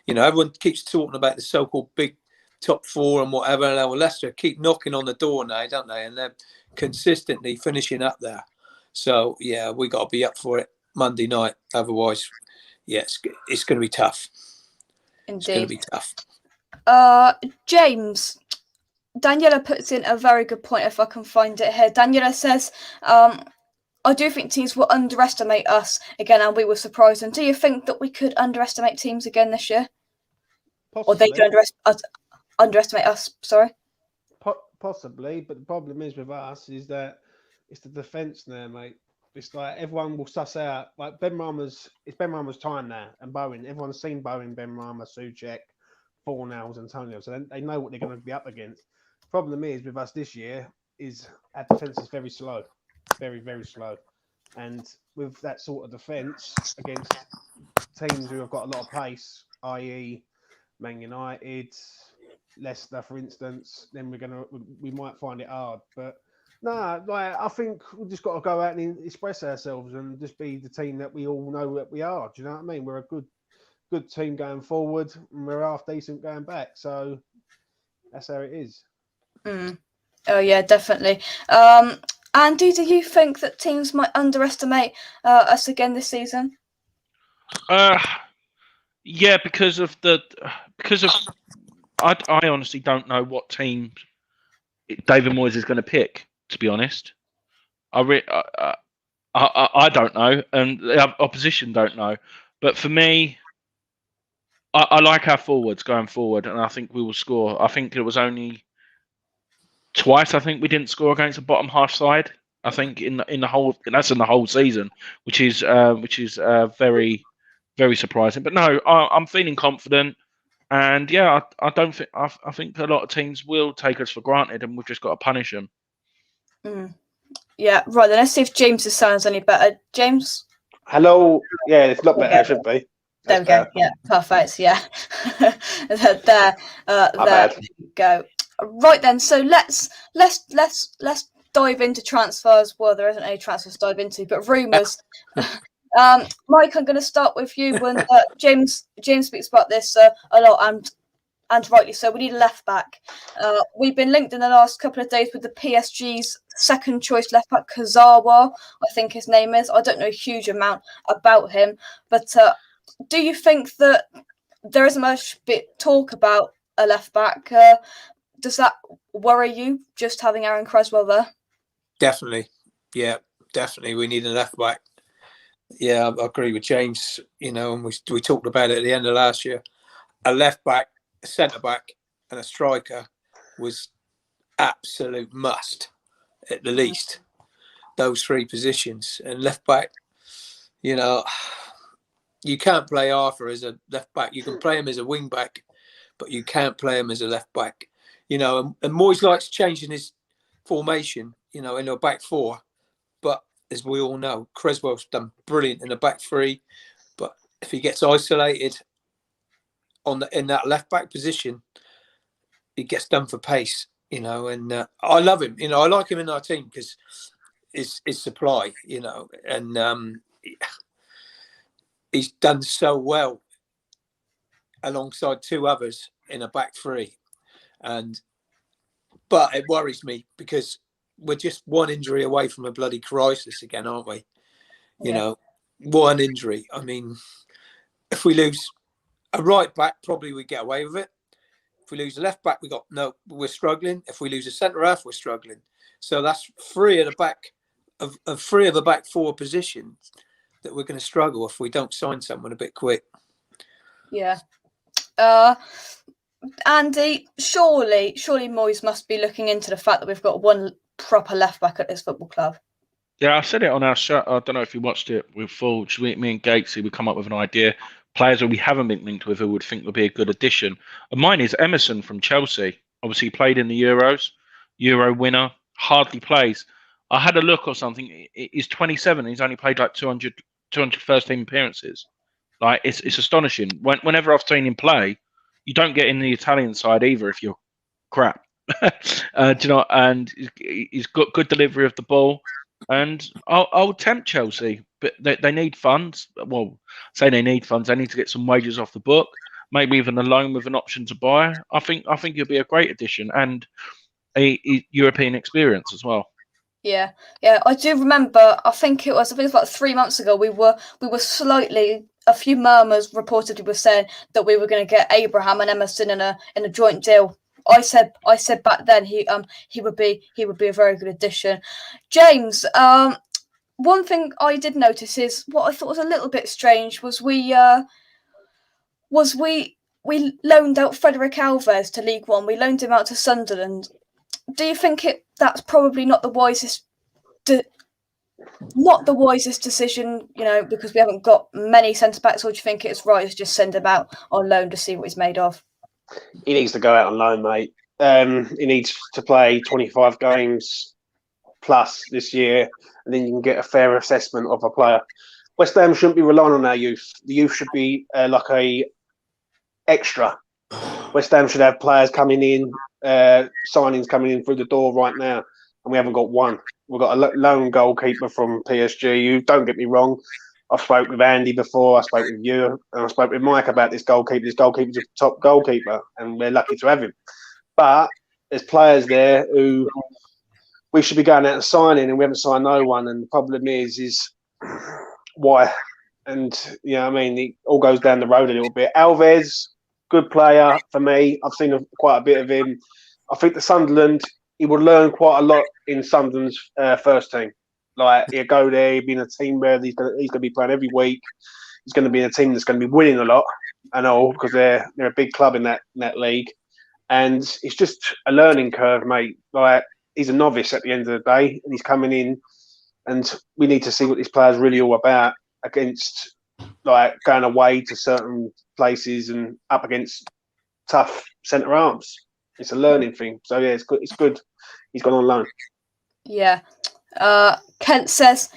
Everyone keeps talking about the so-called big top four and whatever. And Leicester keep knocking on the door now, don't they? And they're consistently finishing up there. So yeah, we got to be up for it Monday night. Otherwise, yeah, it's going to be tough. Indeed. It's going to be tough. James. Daniela puts in a very good point, if I can find it here. Daniela says, I do think teams will underestimate us again, and we were surprised. And do you think that we could underestimate teams again this year? Possibly. Or they could underestimate us, sorry? Possibly, but the problem is with us is that it's the defence now, mate. It's like everyone will suss out. Like it's Ben Rama's time now, and Bowen. Everyone's seen Bowen, Ben Rama, Souček, Fornals, Antonio, so they know what they're going to be up against. Problem is with us this year is our defence is very slow, very, very slow. And with that sort of defence against teams who have got a lot of pace, i.e., Man United, Leicester, for instance, then we might find it hard. But no, like I think we've just got to go out and express ourselves and just be the team that we all know that we are. Do you know what I mean? We're a good team going forward, and we're half decent going back. So that's how it is. Oh yeah, definitely. Andy, do you think that teams might underestimate us again this season? Yeah, because I honestly don't know what team David Moyes is going to pick. To be honest, I don't know, and the opposition don't know. But for me, I like our forwards going forward, and I think we will score. I think it was only twice. I think we didn't score against the bottom half side. I think in the whole season, which is very, very surprising. But no, I'm feeling confident, and yeah, I don't think I think a lot of teams will take us for granted, and we've just got to punish them. Yeah, right. Then let's see if James's sounds any better. James. Hello. Yeah, it's a lot better. It should be. There we go. Yeah, perfect. Yeah, there we go. Right then, so let's dive into transfers. Well, there isn't any transfers to dive into, but rumours. Mike, I'm going to start with you. When James speaks about this a lot, and rightly so. We need a left back. We've been linked in the last couple of days with the PSG's second choice left back, Kazawa, I think his name is. I don't know a huge amount about him, but do you think that there isn't much talk about a left back? Does that worry you, just having Aaron Creswell there? Definitely. Yeah, definitely. We need a left back. Yeah, I agree with James, and we talked about it at the end of last year. A left back, a centre back and a striker was absolute must, at the least. Those three positions. And left back, you can't play Arthur as a left back. You can play him as a wing back, but you can't play him as a left back. And Moyes likes changing his formation, in a back four. But as we all know, Creswell's done brilliant in the back three. But if he gets isolated in that left back position, he gets done for pace, and I love him. I like him in our team because his supply, and he's done so well alongside two others in a back three. But it worries me because we're just one injury away from a bloody crisis again, aren't we? One injury. I mean, if we lose a right back, probably we get away with it. If we lose a left back, we're struggling. If we lose a centre half, we're struggling. So that's three of the back four positions that we're going to struggle if we don't sign someone a bit quick. Yeah. Andy, surely Moyes must be looking into the fact that we've got one proper left back at this football club. Yeah, I said it on our show. I don't know if you watched it with full. Me and Gatesy, we come up with an idea. Players that we haven't been linked with who would think would be a good addition. And mine is Emerson from Chelsea. Obviously, he played in the Euros, Euro winner, hardly plays. I had a look or something. He's 27. He's only played like 200 first team appearances. Like it's astonishing. Whenever I've seen him play, you don't get in the Italian side either if you're crap. Do you know? And he's got good delivery of the ball. And I'll tempt Chelsea, but they need funds. Well, say they need funds. They need to get some wages off the book, maybe even a loan with an option to buy. I think he'll be a great addition and a European experience as well. Yeah. I do remember. I think it was about 3 months ago. We were slightly. A few murmurs reportedly were saying that we were going to get Abraham and Emerson in a joint deal. I said back then he would be a very good addition. James, one thing I did notice is what I thought was a little bit strange was we loaned out Frederick Alves to League One. We loaned him out to Sunderland. Do you think that's probably not the wisest decision, because we haven't got many centre backs, or do you think it's right to just send him out on loan to see what he's made of? he needs to go out on loan, mate. He needs to play 25 games plus this year, and then you can get a fair assessment of a player. West Ham shouldn't be relying on our youth. The youth should be like a extra. West Ham should have players coming in, signings coming in through the door right now, and we haven't got one. We've got a lone goalkeeper from PSG. You don't get me wrong. I've spoke with Andy before. I spoke with you, and I spoke with Mike about this goalkeeper. This goalkeeper's a top goalkeeper, and we're lucky to have him. But there's players there who we should be going out and signing, and we haven't signed no one. And the problem is why? And you know, I mean, it all goes down the road a little bit. Alves, good player for me. I've seen quite a bit of him. I think the Sunderland, he would learn quite a lot in Sunderland's first team. Like, he'll go there, he'll be in a team where he's going to be playing every week. He's going to be in a team that's going to be winning a lot, and all, because they're a big club in that league. And it's just a learning curve, mate. Like, he's a novice at the end of the day, and he's coming in, and we need to see what this player's really all about against, like, going away to certain places and up against tough centre arms. It's a learning thing. So yeah, it's good. It's good. He's gone on loan. Yeah. Kent says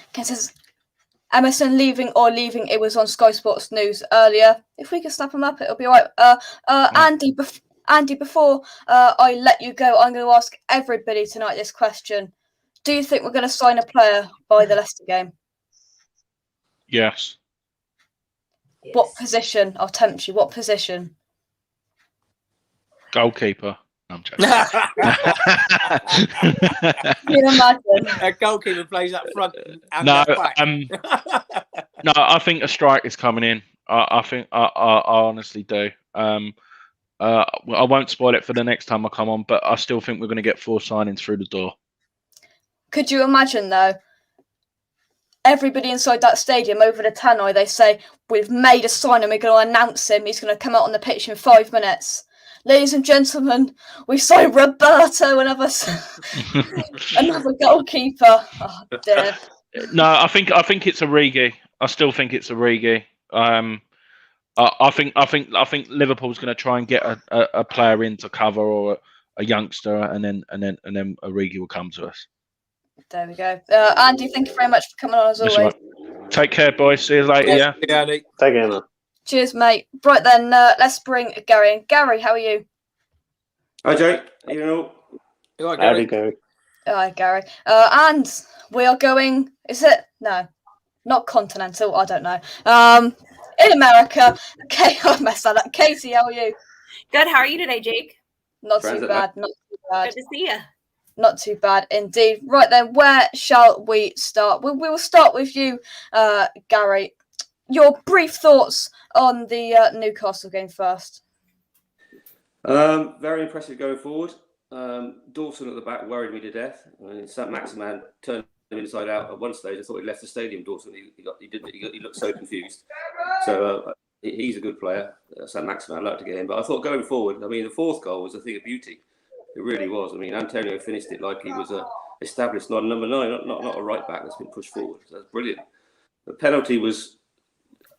Emerson leaving or leaving. It was on Sky Sports News earlier. If we can snap him up, it'll be all right. Andy, before I let you go, I'm going to ask everybody tonight this question. Do you think we're going to sign a player by the Leicester game? Yes. What position? I'll tempt you. What position? Goalkeeper. I'm joking. You imagine? A goalkeeper plays up front and No, back. no, I think a strike is coming in. I think I honestly do. I won't spoil it for the next time I come on, but I still think we're going to get 4 signings through the door. Could you imagine, though? Everybody inside that stadium over the tannoy, they say, we've made a signing, we're going to announce him, he's going to come out on the pitch in 5 minutes. Ladies and gentlemen, we signed Roberto, another goalkeeper. Oh dear. No, I think it's Origi. I still think it's Origi. I think Liverpool's going to try and get a player in to cover, or a youngster, and then Origi will come to us. There we go. Andy, thank you very much for coming on as always. Right. Take care, boys. See you later. Yeah. Andy. Take care, man. Cheers, mate. Right then, let's bring Gary in. Gary, how are you? Hi, Jake. You know. Hi, Gary. Hi, Gary. And we are going. Is it? No, not continental. I don't know. In America. Okay, I messed that up. Katie, how are you? Good. How are you today, Jake? Not too bad. Not too bad. Good to see you. Not too bad indeed. Right then, where shall we start? We will start with you, Gary. Your brief thoughts on the Newcastle game first. Very impressive going forward. Dawson at the back worried me to death. St. Maximan turned him inside out at one stage. I thought he'd left the stadium. Dawson, he looked so confused. So he's a good player. St. Maximan, I'd like to get him. But I thought going forward, I mean, the 4th goal was a thing of beauty. It really was. I mean, Antonio finished it like he was a established number 9, not a right back that's been pushed forward. So that's brilliant. The penalty was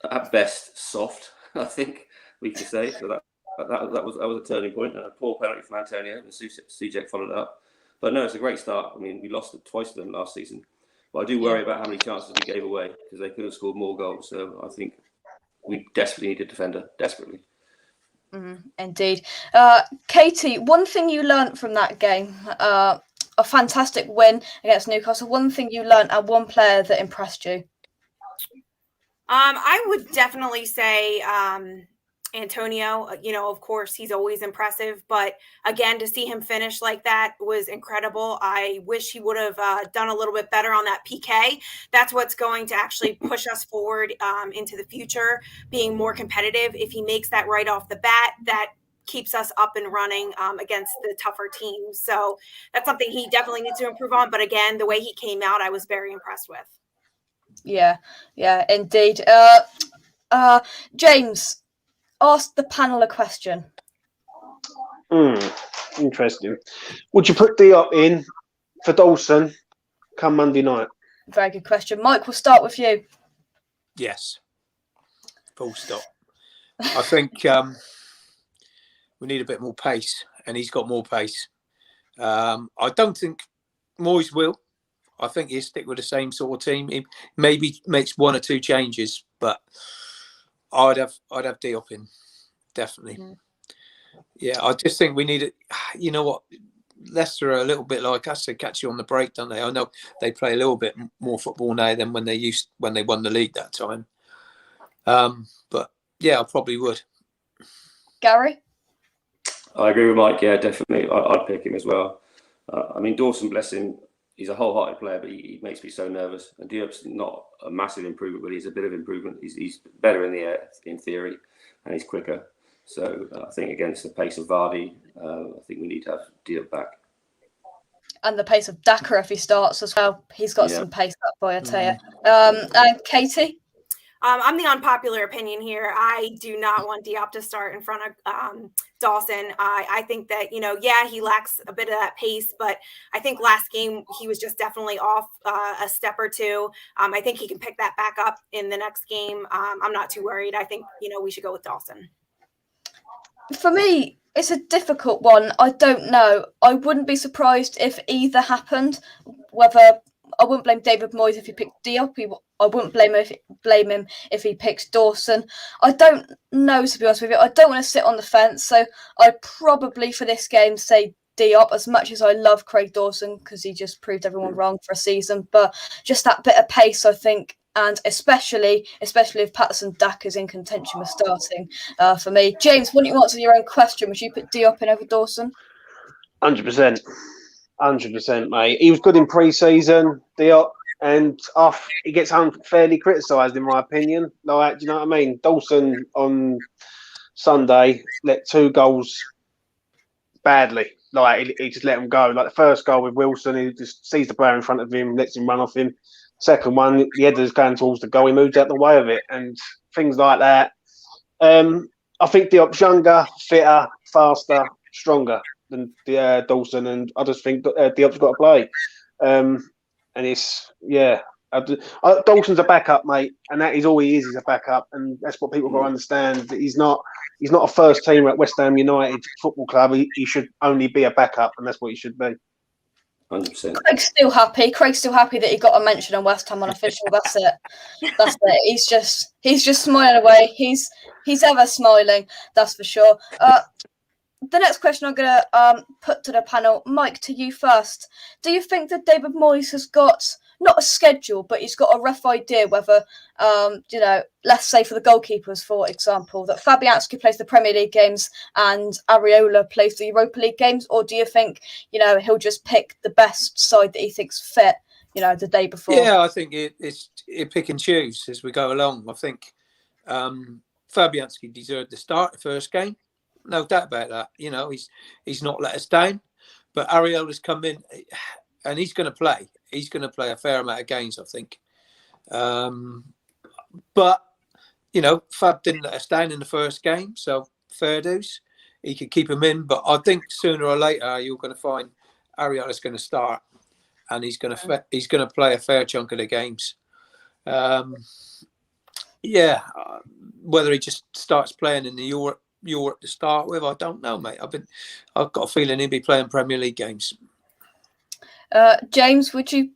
at best soft, I think we could say. So that was a turning point. A poor penalty from Antonio, and Sujek followed it up. But no, it's a great start. I mean, we lost twice to them last season. But I do worry about how many chances we gave away, because they could have scored more goals. So I think we desperately need a defender, desperately. Indeed. Katie, one thing you learnt from that game, a fantastic win against Newcastle, one thing you learnt and one player that impressed you? I would definitely say Antonio. You know, of course, he's always impressive, but again, to see him finish like that was incredible. I wish he would have done a little bit better on that PK. That's what's going to actually push us forward into the future, being more competitive. If he makes that right off the bat, that keeps us up and running against the tougher teams. So that's something he definitely needs to improve on. But again, the way he came out, I was very impressed with. Yeah, indeed. James, ask the panel a question. Interesting. Would you put Diop in for Dawson come Monday night? Very good question. Mike, we'll start with you. Yes. Full stop. I think we need a bit more pace, and he's got more pace. I don't think Moyes will. I think he'll stick with the same sort of team. He maybe makes one or two changes, but I'd have Diop in, definitely. Yeah, I just think we need it. You know what? Leicester are a little bit like us. They catch you on the break, don't they? I know they play a little bit more football now than when they won the league that time. But yeah, I probably would. Gary? I agree with Mike. Yeah, definitely. I'd pick him as well. I mean, Dawson, bless him, he's a wholehearted player, but he makes me so nervous. And Diop's not a massive improvement, but he's a bit of improvement. He's better in the air, in theory, and he's quicker. So I think against the pace of Vardy, I think we need to have Diop back. And the pace of Daka if he starts as well. He's got some pace, that boy, I tell you. And Katie? I'm the unpopular opinion here. I do not want Diop to start in front of Dawson. I think that, he lacks a bit of that pace, but I think last game he was just definitely off a step or two. I think he can pick that back up in the next game. I'm not too worried. I think, we should go with Dawson. For me, it's a difficult one. I don't know. I wouldn't be surprised if either happened. I wouldn't blame David Moyes if he picked Diop. I wouldn't blame him if he picks Dawson. I don't know, to be honest with you. I don't want to sit on the fence, so I'd probably for this game say Diop, as much as I love Craig Dawson because he just proved everyone wrong for a season. But just that bit of pace, I think, and especially if Patterson Dak is in contention with starting for me. James, why don't you answer your own question? Would you put Diop in over Dawson? 100%. 100%, mate. He was good in pre-season, Diop, and he gets unfairly criticised, in my opinion. Like, do you know what I mean? Dawson on Sunday let 2 goals badly. Like, he just let them go. Like the first goal with Wilson, he just sees the player in front of him, lets him run off him. Second one, the header's going towards the goal. He moves out the way of it, and things like that. I think Diop's younger, fitter, faster, stronger than Dawson, and I just think Diop's got to play. And it's Dawson's a backup, mate, and that is all he is. He's a backup, and that's what people got to understand. He's not a first teamer at West Ham United Football Club. He should only be a backup, and that's what he should be. 100%. Craig's still happy that he got a mention on West Ham Unofficial. That's it. He's just smiling away. He's ever smiling. That's for sure. The next question I'm going to put to the panel, Mike, to you first. Do you think that David Moyes has got not a schedule, but he's got a rough idea whether, let's say for the goalkeepers, for example, that Fabianski plays the Premier League games and Areola plays the Europa League games? Or do you think, he'll just pick the best side that he thinks fit, the day before? Yeah, I think it's pick and choose as we go along. I think Fabianski deserved to start the first game. No doubt about that. He's not let us down. But Areola's come in and he's going to play. He's going to play a fair amount of games, I think. But, Fab didn't let us down in the first game, so fair dues. He could keep him in, but I think sooner or later you're going to find Areola's going to start and he's going to play a fair chunk of the games. Whether he just starts playing in the Europe to start with, I don't know, mate. I've got a feeling he'll be playing Premier League games. James, would you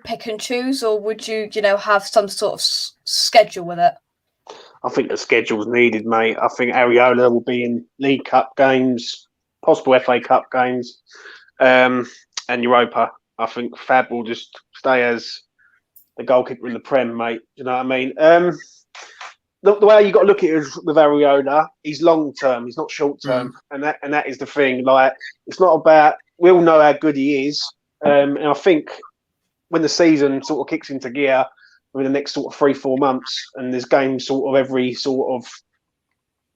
pick and choose, or would you, have some sort of schedule with it? I think the schedule's needed, mate. I think Areola will be in League Cup games, possible FA Cup games, and Europa. I think Fab will just stay as the goalkeeper in the Prem, mate. Do you know what I mean? The way you got to look at it is with Areola, he's long term, he's not short term, and that is the thing. Like, it's not about, we all know how good he is, and I think when the season sort of kicks into gear within the next sort of 3-4 months, and there's games sort of every sort of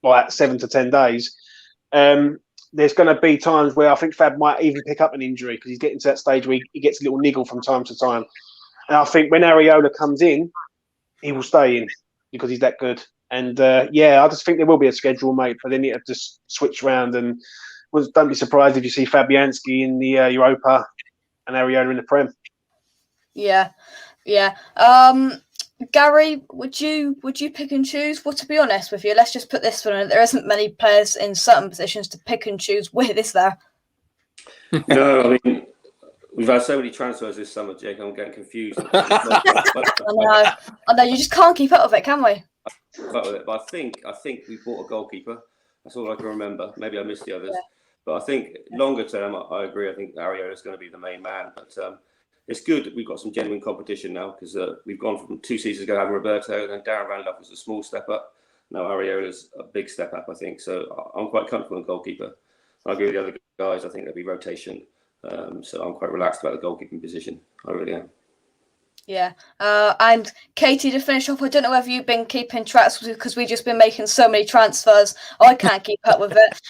like 7 to 10 days, there's going to be times where I think Fab might even pick up an injury because he's getting to that stage where he gets a little niggle from time to time. And I think when Areola comes in, he will stay in because he's that good. And I just think there will be a schedule, mate, but then you have to just switch around. And don't be surprised if you see Fabianski in the Europa and Areola in the Prem. Yeah. Gary, would you pick and choose? Well, to be honest with you, let's just put this one. There isn't many players in certain positions to pick and choose with, is there? No, I mean, we've had so many transfers this summer, Jake. I'm getting confused. I know. You just can't keep up with it, can we? But I think we bought a goalkeeper. That's all I can remember. Maybe I missed the others. Yeah. But I think longer term, I agree. I think Areola is going to be the main man. But it's good that we've got some genuine competition now, because we've gone from 2 seasons ago having Roberto, and then Darren Randolph was a small step up. Now Areola's a big step up, I think. So I'm quite comfortable in goalkeeper. I agree with the other guys. I think there'll be rotation. So I'm quite relaxed about the goalkeeping position. I really am. Yeah. And Katie, to finish off, I don't know whether you've been keeping tracks, because we've just been making so many transfers. I can't keep up with it.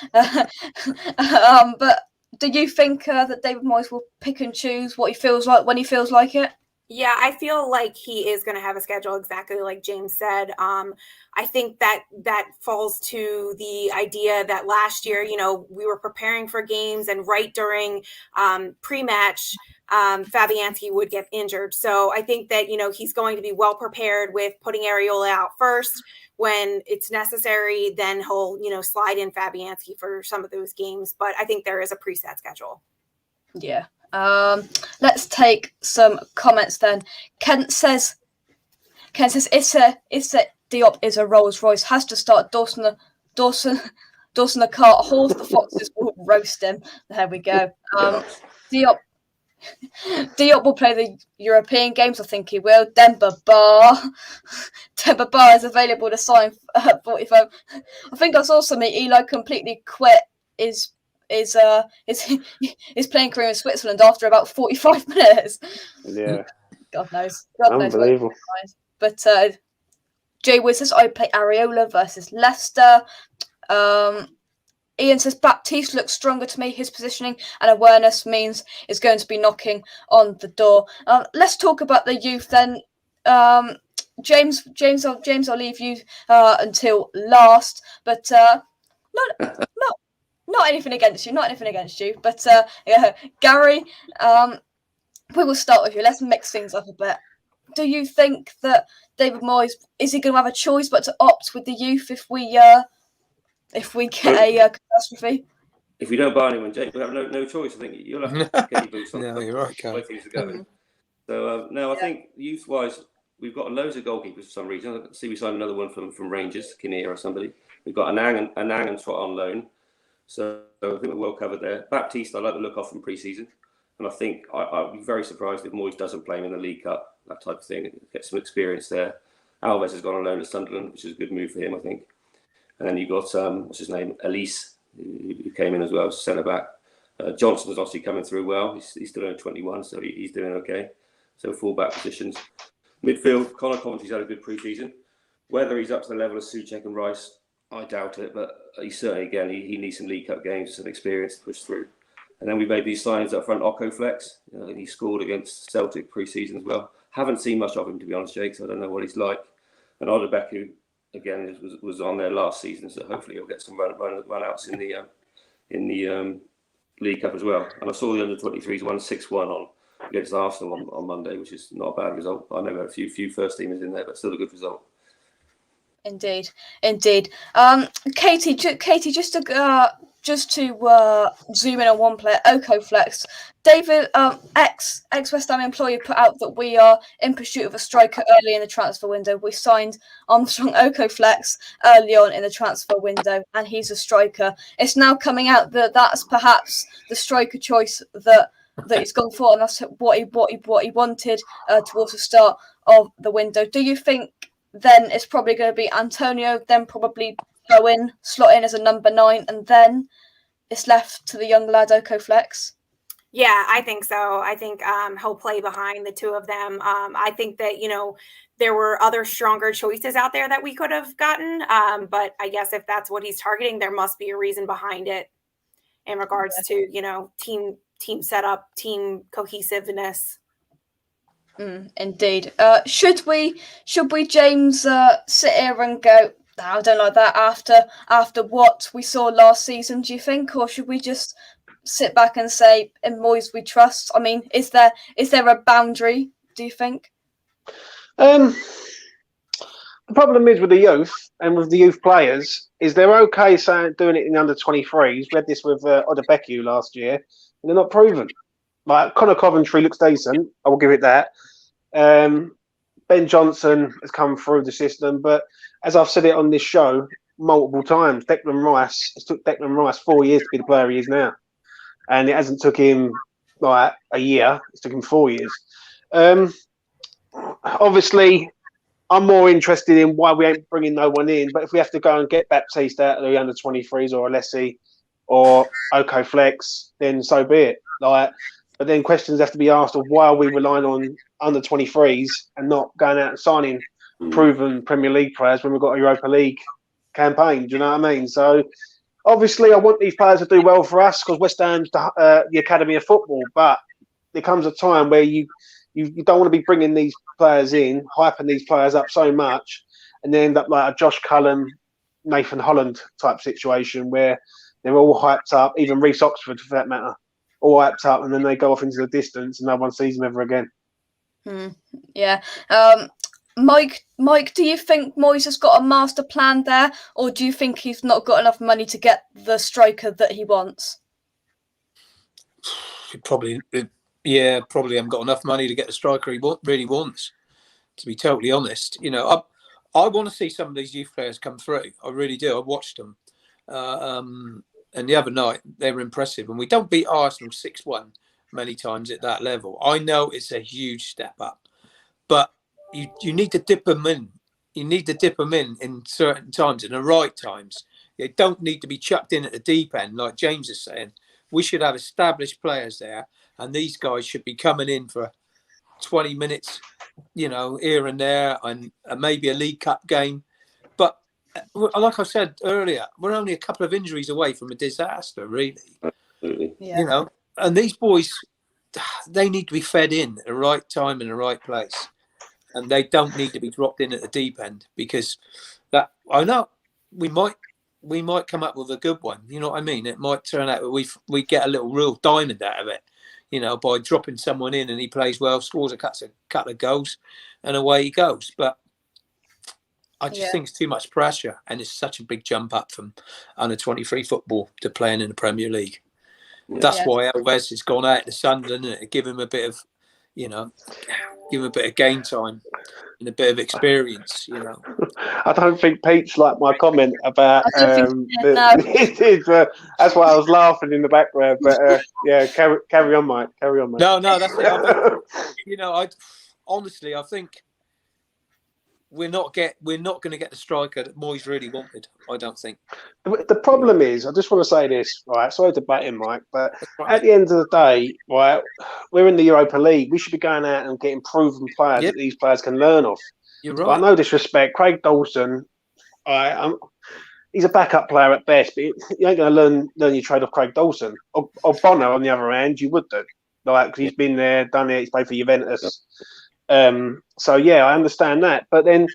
But do you think that David Moyes will pick and choose what he feels like when he feels like it? Yeah, I feel like he is going to have a schedule exactly like James said. I think that falls to the idea that last year, we were preparing for games, and right during pre-match, Fabianski would get injured. So I think that, he's going to be well prepared with putting Areola out first when it's necessary. Then he'll, slide in Fabianski for some of those games. But I think there is a preset schedule. Yeah. Let's take some comments then. Kent says Issa Diop is a Rolls Royce, has to start Dawson the cart, horse the foxes will roast him. There we go. Diop will play the European games. I think he will. Demba Ba is available to sign 45. I think I saw something. Eli completely quit his playing career in Switzerland after about 45 minutes. Yeah. God knows. Unbelievable. But Jay Wiz says, I play Areola versus Leicester. Ian says, Baptiste looks stronger to me. His positioning and awareness means is going to be knocking on the door. Let's talk about the youth then. James, I'll leave you until last. But not anything against you. But Gary, we will start with you. Let's mix things up a bit. Do you think that David Moyes, is he going to have a choice but to opt with the youth if we get a catastrophe? If we don't buy anyone, Jake, we have no choice. I think you'll have to get your boots on. No, you're right, Carl. The way things are going. So I think youth-wise, we've got loads of goalkeepers for some reason. I see we signed another one from Rangers, Kinnear or somebody. We've got Anang and Trot on loan. So I think we're well covered there. Baptiste, I like the look off from pre-season. And I think I'd be very surprised if Moyes doesn't play him in the League Cup, that type of thing, get some experience there. Alves has gone on loan to Sunderland, which is a good move for him, I think. And then you've got, what's his name, Elise, who came in as well as centre-back. Johnson is obviously coming through well. He's still only 21, so he's doing okay. So full-back positions. Midfield, Conor Coventry's had a good pre-season. Whether he's up to the level of Souček and Rice, I doubt it, but he certainly, again, he needs some League Cup games, some experience to push through. And then we made these signings up front, Occo Flex. He scored against Celtic pre-season as well. Haven't seen much of him, to be honest, Jake, so I don't know what he's like. And Odebeck, again, was on there last season, so hopefully he'll get some run-outs in the League Cup as well. And I saw the under-23s won 6-1 against Arsenal on Monday, which is not a bad result. I know there are a few first teamers in there, but still a good result. Indeed. Katie, just to zoom in on one player, Occo Flex. David, ex West Ham employee, put out that we are in pursuit of a striker early in the transfer window. We signed Armstrong Occo Flex early on in the transfer window, and he's a striker. It's now coming out that that's perhaps the striker choice that he's gone for, and that's what he wanted towards the start of the window. Do you think then it's probably going to be Antonio, then probably slot in as a number 9, and then it's left to the young lad Occo Flex? Yeah, I think so. I think he'll play behind the two of them. I think that, there were other stronger choices out there that we could have gotten. But I guess if that's what he's targeting, there must be a reason behind it in regards to, team setup, team cohesiveness. Indeed. Should we, James, sit here and go, I don't like that after what we saw last season, do you think? Or should we just sit back and say, in Moyes we trust? I mean, is there a boundary, do you think? the problem is with the youth and with the youth players is they're okay saying doing it in the under 23s. We had this with Odebeku last year, and they're not proven. Like Connor Coventry looks decent, I will give it that. Ben Johnson has come through the system, but as I've said it on this show multiple times, it took Declan Rice 4 years to be the player he is now, and it hasn't took him like a year. It's took him 4 years. Obviously, I'm more interested in why we ain't bringing no one in. But if we have to go and get Baptiste out of the under 23s or Alessi or OK Flex, then so be it. Like, but then questions have to be asked of why are we relying on under 23s and not going out and signing proven Premier League players when we've got a Europa League campaign. Do you know what I mean? So obviously, I want these players to do well for us because West Ham's the Academy of Football. But there comes a time where you don't want to be bringing these players in, hyping these players up so much, and then end up like a Josh Cullen, Nathan Holland type situation where they're all hyped up, even Reece Oxford for that matter, all hyped up, and then they go off into the distance and no one sees them ever again. Yeah. Mike, do you think Moyes has got a master plan there, or do you think he's not got enough money to get the striker that he wants? Probably haven't got enough money to get the striker he really wants, to be totally honest. You know, I want to see some of these youth players come through. I really do. I watched them. And the other night, they were impressive. And we don't beat Arsenal 6-1 many times at that level. I know it's a huge step up. But you need to dip them in. You need to dip them in certain times, in the right times. They don't need to be chucked in at the deep end, like James is saying. We should have established players there. And these guys should be coming in for 20 minutes, you know, here and there, and maybe a League Cup game. But like I said earlier, we're only a couple of injuries away from a disaster, really. Absolutely. Yeah. You know, and these boys, they need to be fed in at the right time in the right place. And they don't need to be dropped in at the deep end, because that, I know we might come up with a good one. You know what I mean? It might turn out that we get a little real diamond out of it. You know, by dropping someone in and he plays well, scores a couple of goals, and away he goes. But I just think it's too much pressure, and it's such a big jump up from under 23 football to playing in the Premier League. Yeah. That's why Alves has gone out to Sunderland and to give him a bit of, you know, game time and a bit of experience. You know, I don't think Pete's liked my comment about. That's why I was laughing in the background. But yeah, carry on, Mike. Carry on, mate. No, that's it. You know, I think we're not going to get the striker that Moyes really wanted. I don't think. The problem is, I just want to say this, right? Sorry to butt in, Mike, but at the end of the day, right, we're in the Europa League. We should be going out and getting proven players that these players can learn off. You're right. But I know disrespect. Craig Dawson, he's a backup player at best, but you ain't going to learn your trade off Craig Dawson. Or Bonner, on the other hand, you would do. Like, because he's been there, done it, he's played for Juventus. So, yeah, I understand that. But then,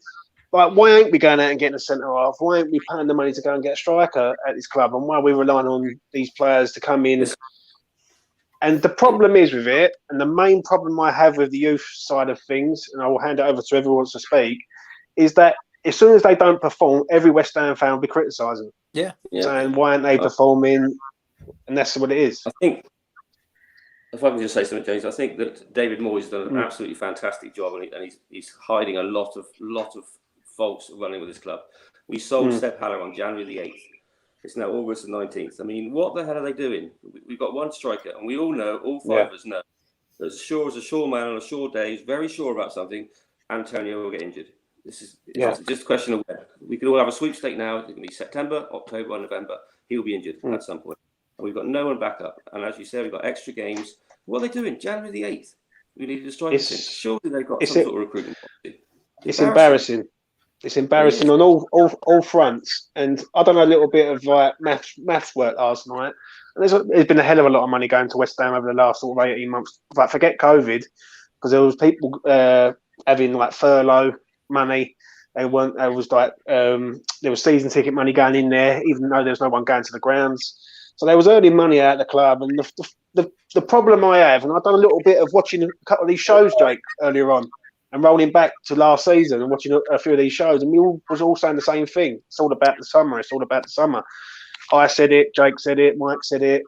like, why ain't we going out and getting a centre-half? Why ain't we paying the money to go and get a striker at this club? And why are we relying on these players to come in? And the problem is with it, and the main problem I have with the youth side of things, and I will hand it over to whoever wants to speak, is that as soon as they don't perform, every West Ham fan will be criticising. Yeah. Saying, why aren't they performing? And that's what it is. I think, if I can just say something, James, I think that David Moyes has done an absolutely fantastic job, and he's hiding a lot of faults running with his club. We sold Seb Haller on January the 8th. It's now August the 19th. I mean, what the hell are they doing? We've got one striker, and we all know, all five of us know, that as sure as a sure man on a sure day is very sure about something, Antonio will get injured. It's just a question of when. We could all have a sweepstake now. It can be September, October, or November. He'll be injured at some point. And we've got no one back up. And as you said, we've got extra games. What are they doing? January the 8th. We needed a striker. Surely they've got some sort of recruitment policy. It's embarrassing. It's embarrassing on all fronts. And I done a little bit of like maths work last night. And there's been a hell of a lot of money going to West Ham over the last sort of 18 months. Like, forget COVID, because there was people having like furlough money. There was season ticket money going in there, even though there's no one going to the grounds. So there was earning money out of the club. And the problem I have, and I've done a little bit of watching a couple of these shows, Jake, earlier on, and rolling back to last season and watching a few of these shows, and we was all saying the same thing. It's all about the summer. It's all about the summer. I said it. Jake said it. Mike said it.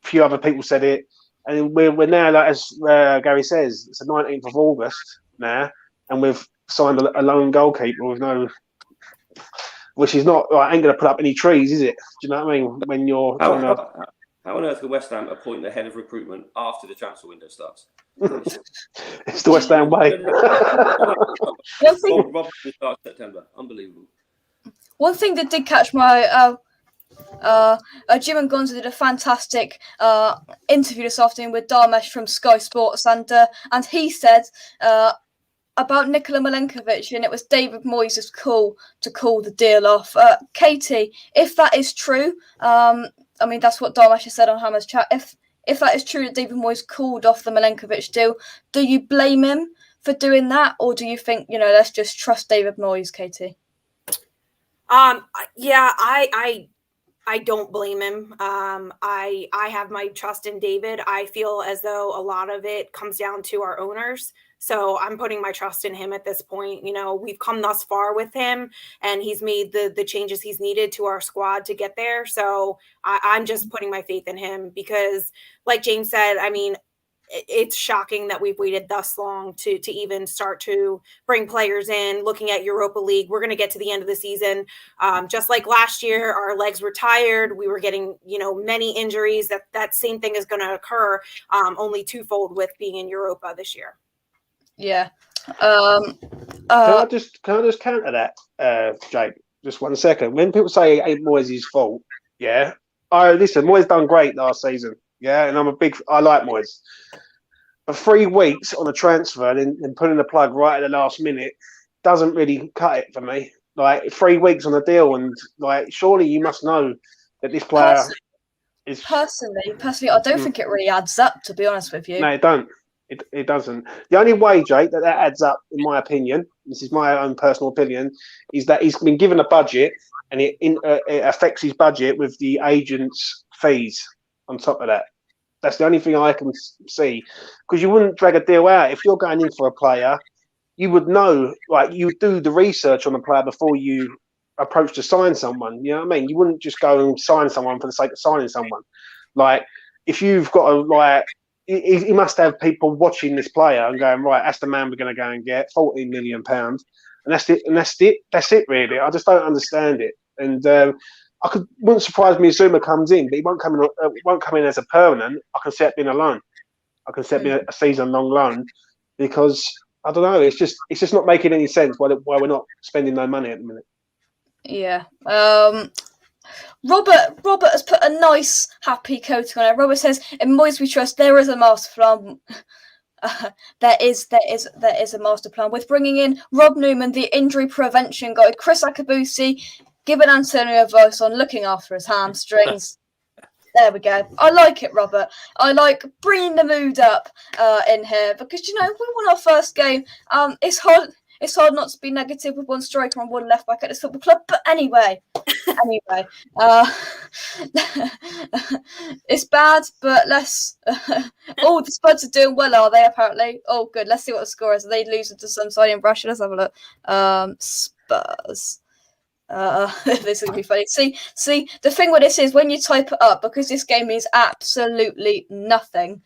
A few other people said it. And we're now, like, as Gary says, it's the 19th of August now, and we've signed a lone goalkeeper with no, which is not, ain't going to put up any trees, is it? Do you know what I mean? When you're trying to... How on earth can West Ham appoint the head of recruitment after the transfer window starts? It's the West Ham way. Rob starts September. Unbelievable. One thing that did catch my Jim and Gonzo did a fantastic interview this afternoon with Dharmesh from Sky Sports, and he said about Nikola Milenkovic, and it was David Moyes' call to call the deal off. Katie, if that is true, I mean, that's what Dharmesh has said on Hammer's chat. If that is true that David Moyes called off the Milenkovic deal, do you blame him for doing that, or do you think, let's just trust David Moyes, Katie? Yeah, I don't blame him. I have my trust in David. I feel as though a lot of it comes down to our owners. So I'm putting my trust in him at this point. We've come thus far with him, and he's made the changes he's needed to our squad to get there. So I'm just putting my faith in him because, like James said, I mean, it's shocking that we've waited thus long to even start to bring players in. Looking at Europa League, we're going to get to the end of the season. Just like last year, our legs were tired. We were getting, many injuries. That same thing is going to occur, only twofold with being in Europa this year. Yeah. Can I just counter that, Jake? Just 1 second. When people say it ain't Moyes' fault, yeah. Listen, Moyes done great last season. Yeah, and I like Moyes. But 3 weeks on a transfer and putting the plug right at the last minute doesn't really cut it for me. Like 3 weeks on a deal, and surely you must know that this player is. Personally, I don't think it really adds up, to be honest with you. No, it don't. It doesn't. The only way, Jake, that adds up, in my opinion, this is my own personal opinion, is that he's been given a budget, and it affects his budget with the agent's fees on top of that. That's the only thing I can see, because you wouldn't drag a deal out. If you're going in for a player, you would know, you do the research on the player before you approach to sign someone. You know what I mean? You wouldn't just go and sign someone for the sake of signing someone. If you've got he must have people watching this player and going, right, that's the man we're going to go and get, £14 million, and that's it. And that's it, really. I just don't understand it. And wouldn't surprise me if Zuma comes in, but he won't come in as a permanent. I can see it being a loan. I can see it being a season-long loan, because I don't know. It's just not making any sense why we're not spending no money at the minute. Yeah. Robert has put a nice, happy coating on it. Robert says, "In Moyes we trust. There is a master plan. There is a master plan with bringing in Rob Newman, the injury prevention guy, Chris Akabusi, giving Antonio advice on looking after his hamstrings." There we go. I like it, Robert. I like bringing the mood up in here, because we won our first game. It's hard not to be negative with one striker and one left back at this football club. But anyway, it's bad, but let's. Oh, the Spurs are doing well, are they? Apparently. Oh, good. Let's see what the score is. Are they losing to some side in Russia? Let's have a look. Spurs. This is gonna be funny. See, the thing with this is when you type it up, because this game means absolutely nothing.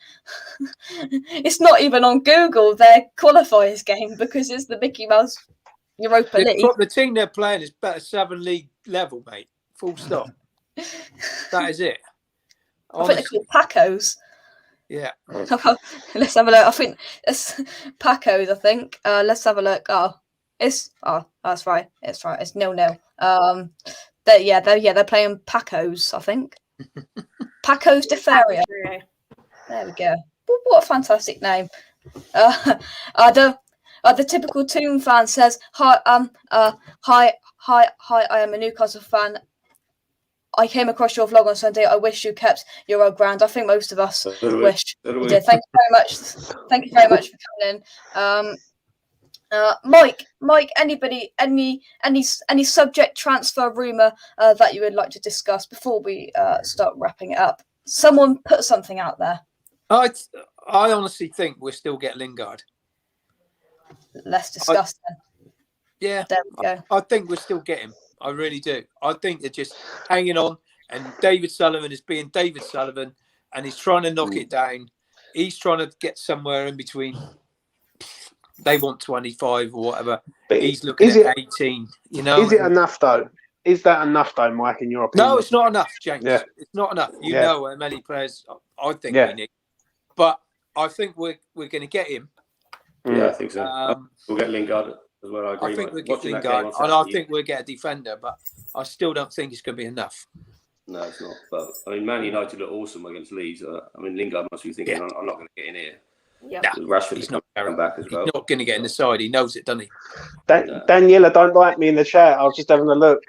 It's not even on Google, their qualifiers game, because it's the Mickey Mouse Europa League. The team they're playing is better Southern League level, mate. Full stop. That is it. Honestly. I think they're called Pacos. Yeah. Let's have a look. I think it's Pacos. I think. Let's have a look. That's right. It's right. It's 0-0. They're playing Pacos, I think. Pacos de Feria. There we go. What a fantastic name. The typical Toon fan says, "Hi, I am a Newcastle fan. I came across your vlog on Sunday. I wish you kept your old ground." I think most of us wish you did. Thank you very much. Thank you very much for coming in. Mike, anybody, any subject transfer rumor that you would like to discuss before we start wrapping it up? Someone put something out there. I honestly think we'll still get Lingard. let's discuss then. Yeah, there we go. I think we'll still get him. I really do. I think they're just hanging on, and David Sullivan is being David Sullivan, and he's trying to knock it down. He's trying to get somewhere in between. They want 25 or whatever. But he's looking at 18. You know, is it enough though? Is that enough though, Mike? In your opinion? No, it's not enough, James. Yeah. It's not enough. You know how many players I think we need, but I think we're going to get him. Yeah, I think so. We'll get Lingard as well. I agree. I think we'll get Lingard, and I think we'll get a defender, but I still don't think it's going to be enough. No, it's not. But I mean, Man United look awesome against Leeds. I mean, Lingard must be thinking, I'm not going to get in here. Yeah, Rashford's not coming back as well. He's not going to get in the side. He knows it, doesn't he? Daniela don't like me in the chat. I was just having a look.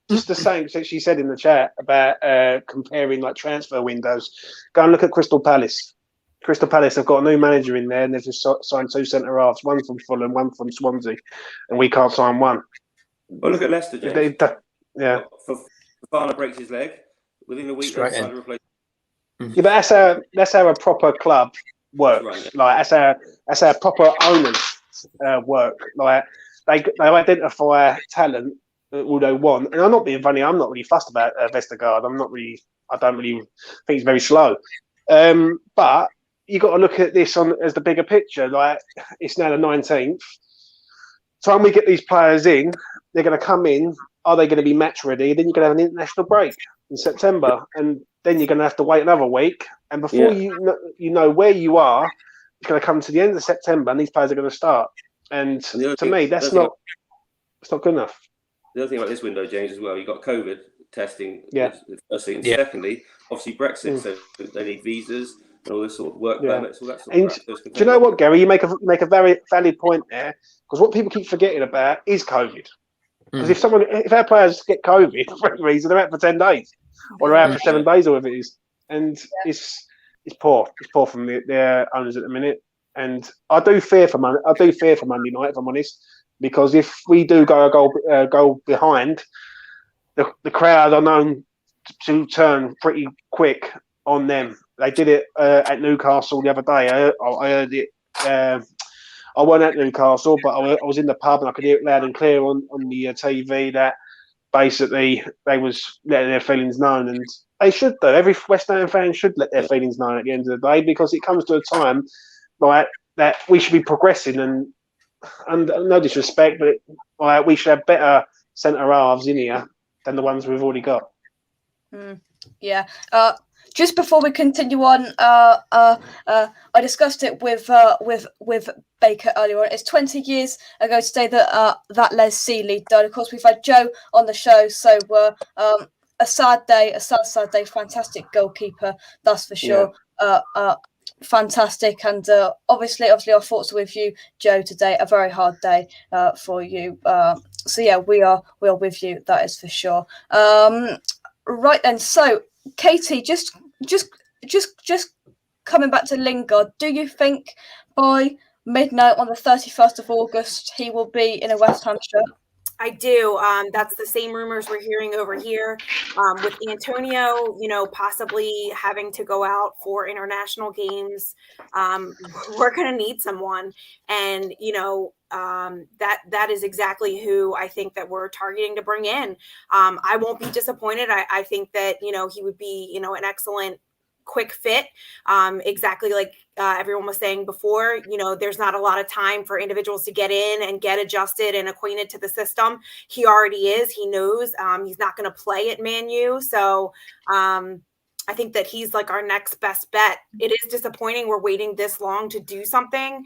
Just the same that she said in the chat about comparing like transfer windows. Go and look at Crystal Palace. Crystal Palace have got a new manager in there, and they've just signed 2 centre halves, one from Fulham, one from Swansea, and we can't sign one. Well, look at Leicester, James. Fofana breaks his leg within a week. They replace. Yeah, but that's how a proper club works. Right. Like that's how proper owners work. Like they identify talent that they want. And I'm not being funny. I'm not really fussed about Vestergaard. I don't really think he's very slow. But you got to look at this as the bigger picture. Like it's now the 19th. Time we get these players in, they're going to come in. Are they going to be match ready? Then you're going to have an international break in September, and then you're going to have to wait another week. And before you know where you are, it's going to come to the end of September, and these players are going to start. And to me, it's not good enough. The other thing about this window, James, as well, you've got COVID testing. Yeah. Firstly, and secondly, obviously Brexit, so they need visas and all this sort of work permits, all that sort of crap. Do you know what, Gary? You make a very valid point there, because what people keep forgetting about is COVID. Because if our players get COVID for any reason, they're out for 10 days, or they're out for 7 days, or whatever it is, and it's poor. It's poor from their owners at the minute, and I do fear for Monday night, if I'm honest, because if we do go a goal behind, the crowd are known to turn pretty quick on them. They did it at Newcastle the other day. I heard it. I wasn't at Newcastle, but I was in the pub and I could hear it loud and clear on the TV that basically they was letting their feelings known, and they should though. Every West Ham fan should let their feelings known at the end of the day, because it comes to a time like that we should be progressing, and no disrespect, but we should have better centre halves in here than the ones we've already got. Yeah. Just before we continue on, I discussed it with Baker earlier on. It's 20 years ago today that Les Seeley died. Of course, we've had Joe on the show, so a sad day. Fantastic goalkeeper, that's for sure. Yeah. Fantastic, and obviously our thoughts are with you, Joe, today. A very hard day for you. So yeah, we are with you. That is for sure. Right then, so Katie, just coming back to Lingard, do you think by midnight on the 31st of August he will be in a West Ham shirt? I do. That's the same rumors we're hearing over here. With Antonio, possibly having to go out for international games, we're going to need someone. And, that is exactly who I think that we're targeting to bring in. I won't be disappointed. I think that, he would be, an excellent quick fit, exactly like everyone was saying before. There's not a lot of time for individuals to get in and get adjusted and acquainted to the system. He already is. He knows he's not going to play at Man U, so I think that he's like our next best bet. It is disappointing we're waiting this long to do something.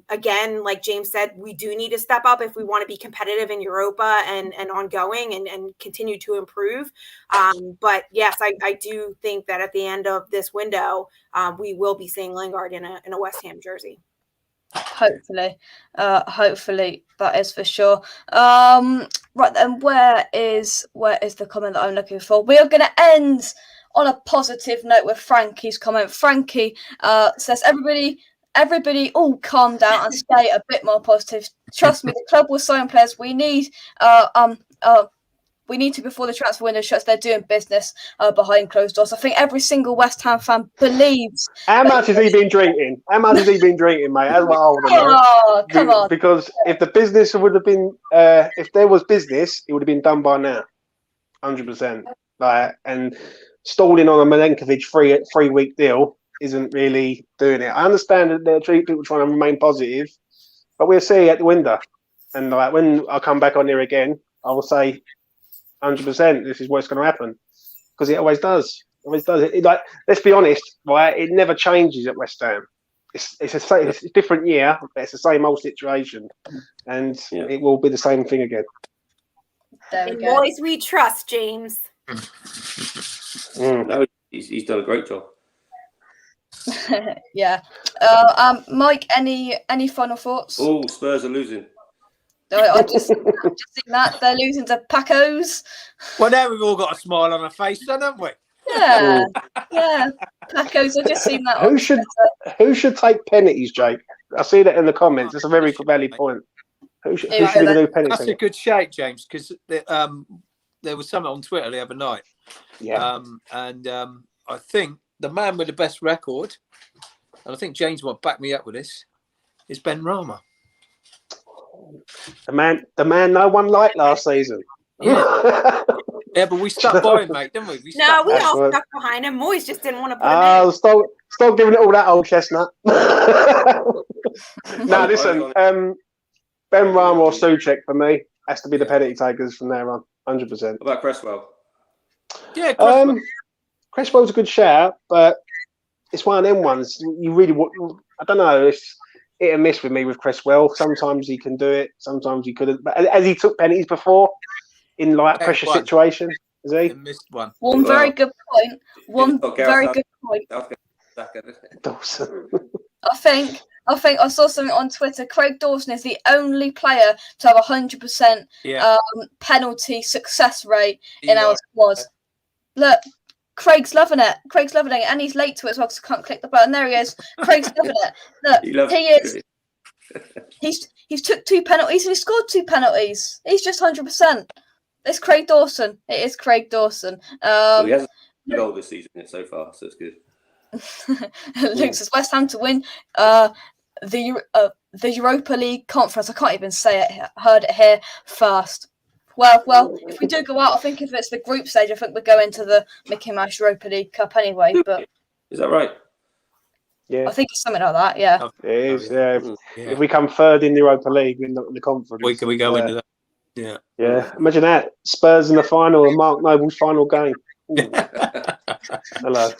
Again, like James said, we do need to step up if we want to be competitive in Europa and ongoing and continue to improve. But yes, I do think that at the end of this window, we will be seeing Lingard in a West Ham jersey. Hopefully, that is for sure. Right then, where is the comment that I'm looking for? We are going to end on a positive note with Frankie's comment. Frankie says, everybody all calm down and stay a bit more positive. Trust me, the club will sign players. We need We need to before the transfer window shuts. They're doing business behind closed doors. I think every single West Ham fan believes. How much has he been drinking? How much has he been drinking, mate? That's what I want to know. Oh, come on. Because if the business would have been, if there was business, it would have been done by now, 100%. Like, and stalling on a Milenkovic three-week deal isn't really doing it. I understand that there are people trying to remain positive, but we'll see at the window. And like when I come back on here again, I will say 100% this is what's going to happen, because it always does. Always does. It, like, let's be honest, right? It never changes at West Ham. It's a different year, but it's the same old situation, and it will be the same thing again. In boys we trust, James. No, he's done a great job. Yeah. Mike, any final thoughts? Oh, Spurs are losing. I just seen that they're losing to Pacos. Well, now we've all got a smile on our face, then, haven't we? Yeah, yeah. Pacos. I just seen that. Who should take penalties, Jake? I see that in the comments. It's a very valid point. Who should be the new penalty? That's a good shout, James, because there was something on Twitter the other night. Yeah. I think the man with the best record, and I think James will back me up with this, is Ben Rama. The man no one liked last season. Yeah. Yeah, but we stuck by him, mate, didn't we? We all stuck behind him. Moyes just didn't want to put him in. Stop giving it all that old chestnut. No, listen, Ben Rama or Souček for me has to be the penalty takers from there on, 100%. What about Cresswell? Yeah, Cresswell. Cresswell's a good shout, but it's one of them ones. You really, I don't know. It's hit and miss with me with Cresswell. Sometimes he can do it, sometimes he couldn't. But as he took penalties before in like pressure situations, is he? He missed one. One very good point. One very good point. Dawson. I think I saw something on Twitter. Craig Dawson is the only player to have 100% penalty success rate in our squad. Look, Craig's loving it. And he's late to it as well because I can't click the button. There he is. Craig's loving it. Look, he is. He's took 2 penalties and he scored 2 penalties. He's just 100%. It's Craig Dawson. It is Craig Dawson. Well, he hasn't got a goal this season so far, so it's good. Luke says West Ham to win the Europa League conference. I can't even say it. Heard it here first. Well, if we do go out, I think if it's the group stage, I think we go into the Mickey Mouse Europa League Cup anyway. But is that right? Yeah, I think it's something like that. Yeah, it is. Yeah, if we come third in the Europa League in the conference, we go into that. Yeah, yeah. Imagine that Spurs in the final and Mark Noble's final game. Hello.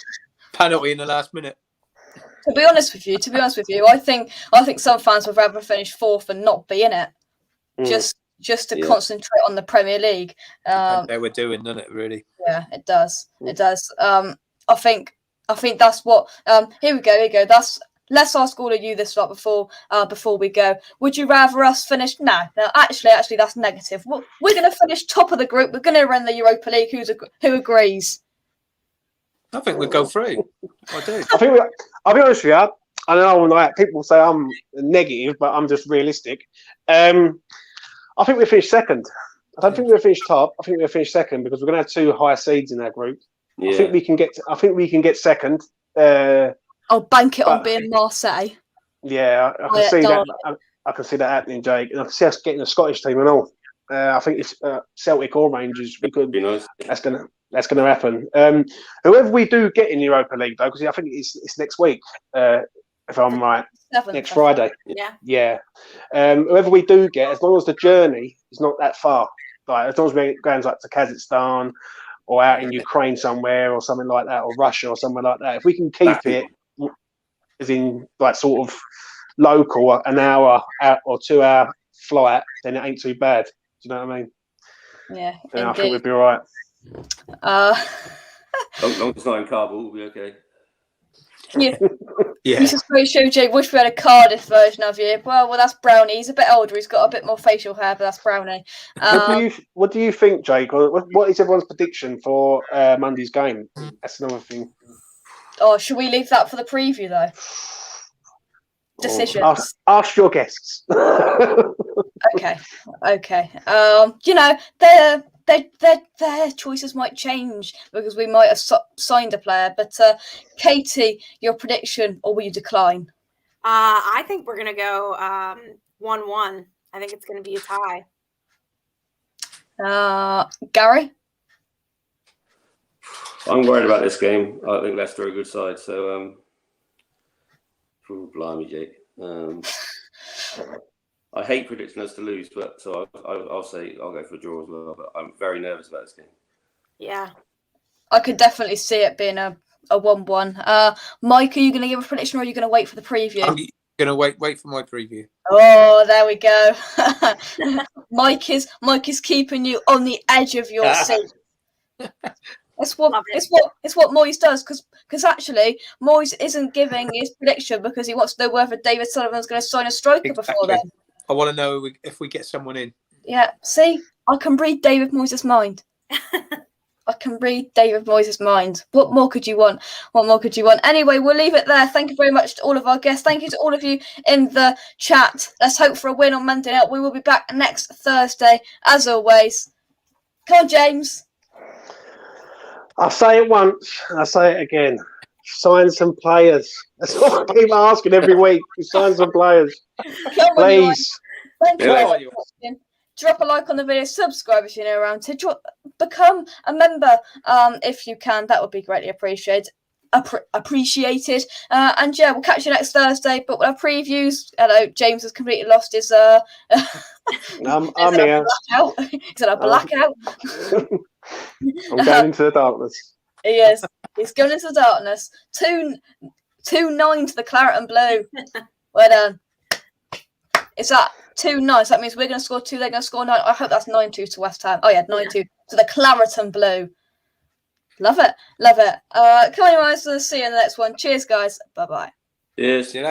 Penalty in the last minute. To be honest with you, I think some fans would rather finish 4th and not be in it. Just to concentrate on the Premier League. They were doing, doesn't it? Really? Yeah, it does. It does. I think that's what. Here we go. Let's ask all of you this lot before we go. Would you rather us finish? No. Actually, that's negative. We're going to finish top of the group. We're going to run the Europa League. Who agrees? I think we'll go through. I do. I'll be honest with you. I know, like people say I'm negative, but I'm just realistic. I think we'll finish second. I don't think we'll finish top. I think we'll finish second because we're going to have 2 higher seeds in our group. Yeah. I think we can get second. I'll bank it on being Marseille. Yeah, I can see that. I can see that happening, Jake, and I can see us getting a Scottish team and all. I think it's Celtic or Rangers. We could. Be nice. That's gonna happen. Whoever we do get in Europa League though, because I think it's next week. If I'm right, 7th, next Friday. Yeah. Whoever we do get, as long as the journey is not that far, like as long as we're going like to Kazakhstan or out in Ukraine somewhere or something like that, or Russia or somewhere like that, if we can keep it as in like sort of local, an hour out or 2 hour flight, then it ain't too bad. Do you know what I mean? Yeah. I think we'd be all right. Long as it's not in Kabul, we'll be okay. Yeah. Mrs. Show Jake, wish we had a Cardiff version of you. Well, that's Brownie. He's a bit older. He's got a bit more facial hair, but that's Brownie. What do you think, Jake? What is everyone's prediction for Monday's game? That's another thing. Oh, should we leave that for the preview though? Decisions. Ask your guests. Okay. You know, they're their choices might change because we might have signed a player. But Katie, your prediction, or will you decline? I think we're gonna go 1-1. I think it's gonna be a tie. Gary? I'm worried about this game. I think Leicester are a good side, so blimey, Jake. I hate predicting us to lose, but so I'll say I'll go for a draw as well. But I'm very nervous about this game. Yeah, I could definitely see it being a 1-1. Mike, are you going to give a prediction, or are you going to wait for the preview? I'm going to wait for my preview. Oh, there we go. Mike is keeping you on the edge of your seat. It's what Moyes does, because actually Moyes isn't giving his prediction because he wants to know whether David Sullivan's going to sign a striker before then. I want to know if we get someone in. Yeah, see, I can read David Moyes' mind. I can read David Moyes' mind. What more could you want? Anyway, we'll leave it there. Thank you very much to all of our guests. Thank you to all of you in the chat. Let's hope for a win on Monday night. We will be back next Thursday, as always. Come on, James. I'll say it once. I'll say it again. Sign some players. That's what I keep asking every week. Sign some players. Please. Thank you for watching. Drop a like on the video. Subscribe if you're new around. Become a member if you can. That would be greatly appreciated. And yeah, we'll catch you next Thursday. But with our previews, hello, James has completely lost his. I'm here. He's at a blackout. I'm going into the darkness. He is. He's going into the darkness. 2-9 to the Claret and Blue. Well done. Is that 2-9? So that means we're going to score 2. They're going to score 9. I hope that's 9-2 to West Ham. Oh yeah, 9-2 to the Claret and Blue. Love it. Come on, guys. See you in the next one. Cheers, guys. Bye bye. Cheers.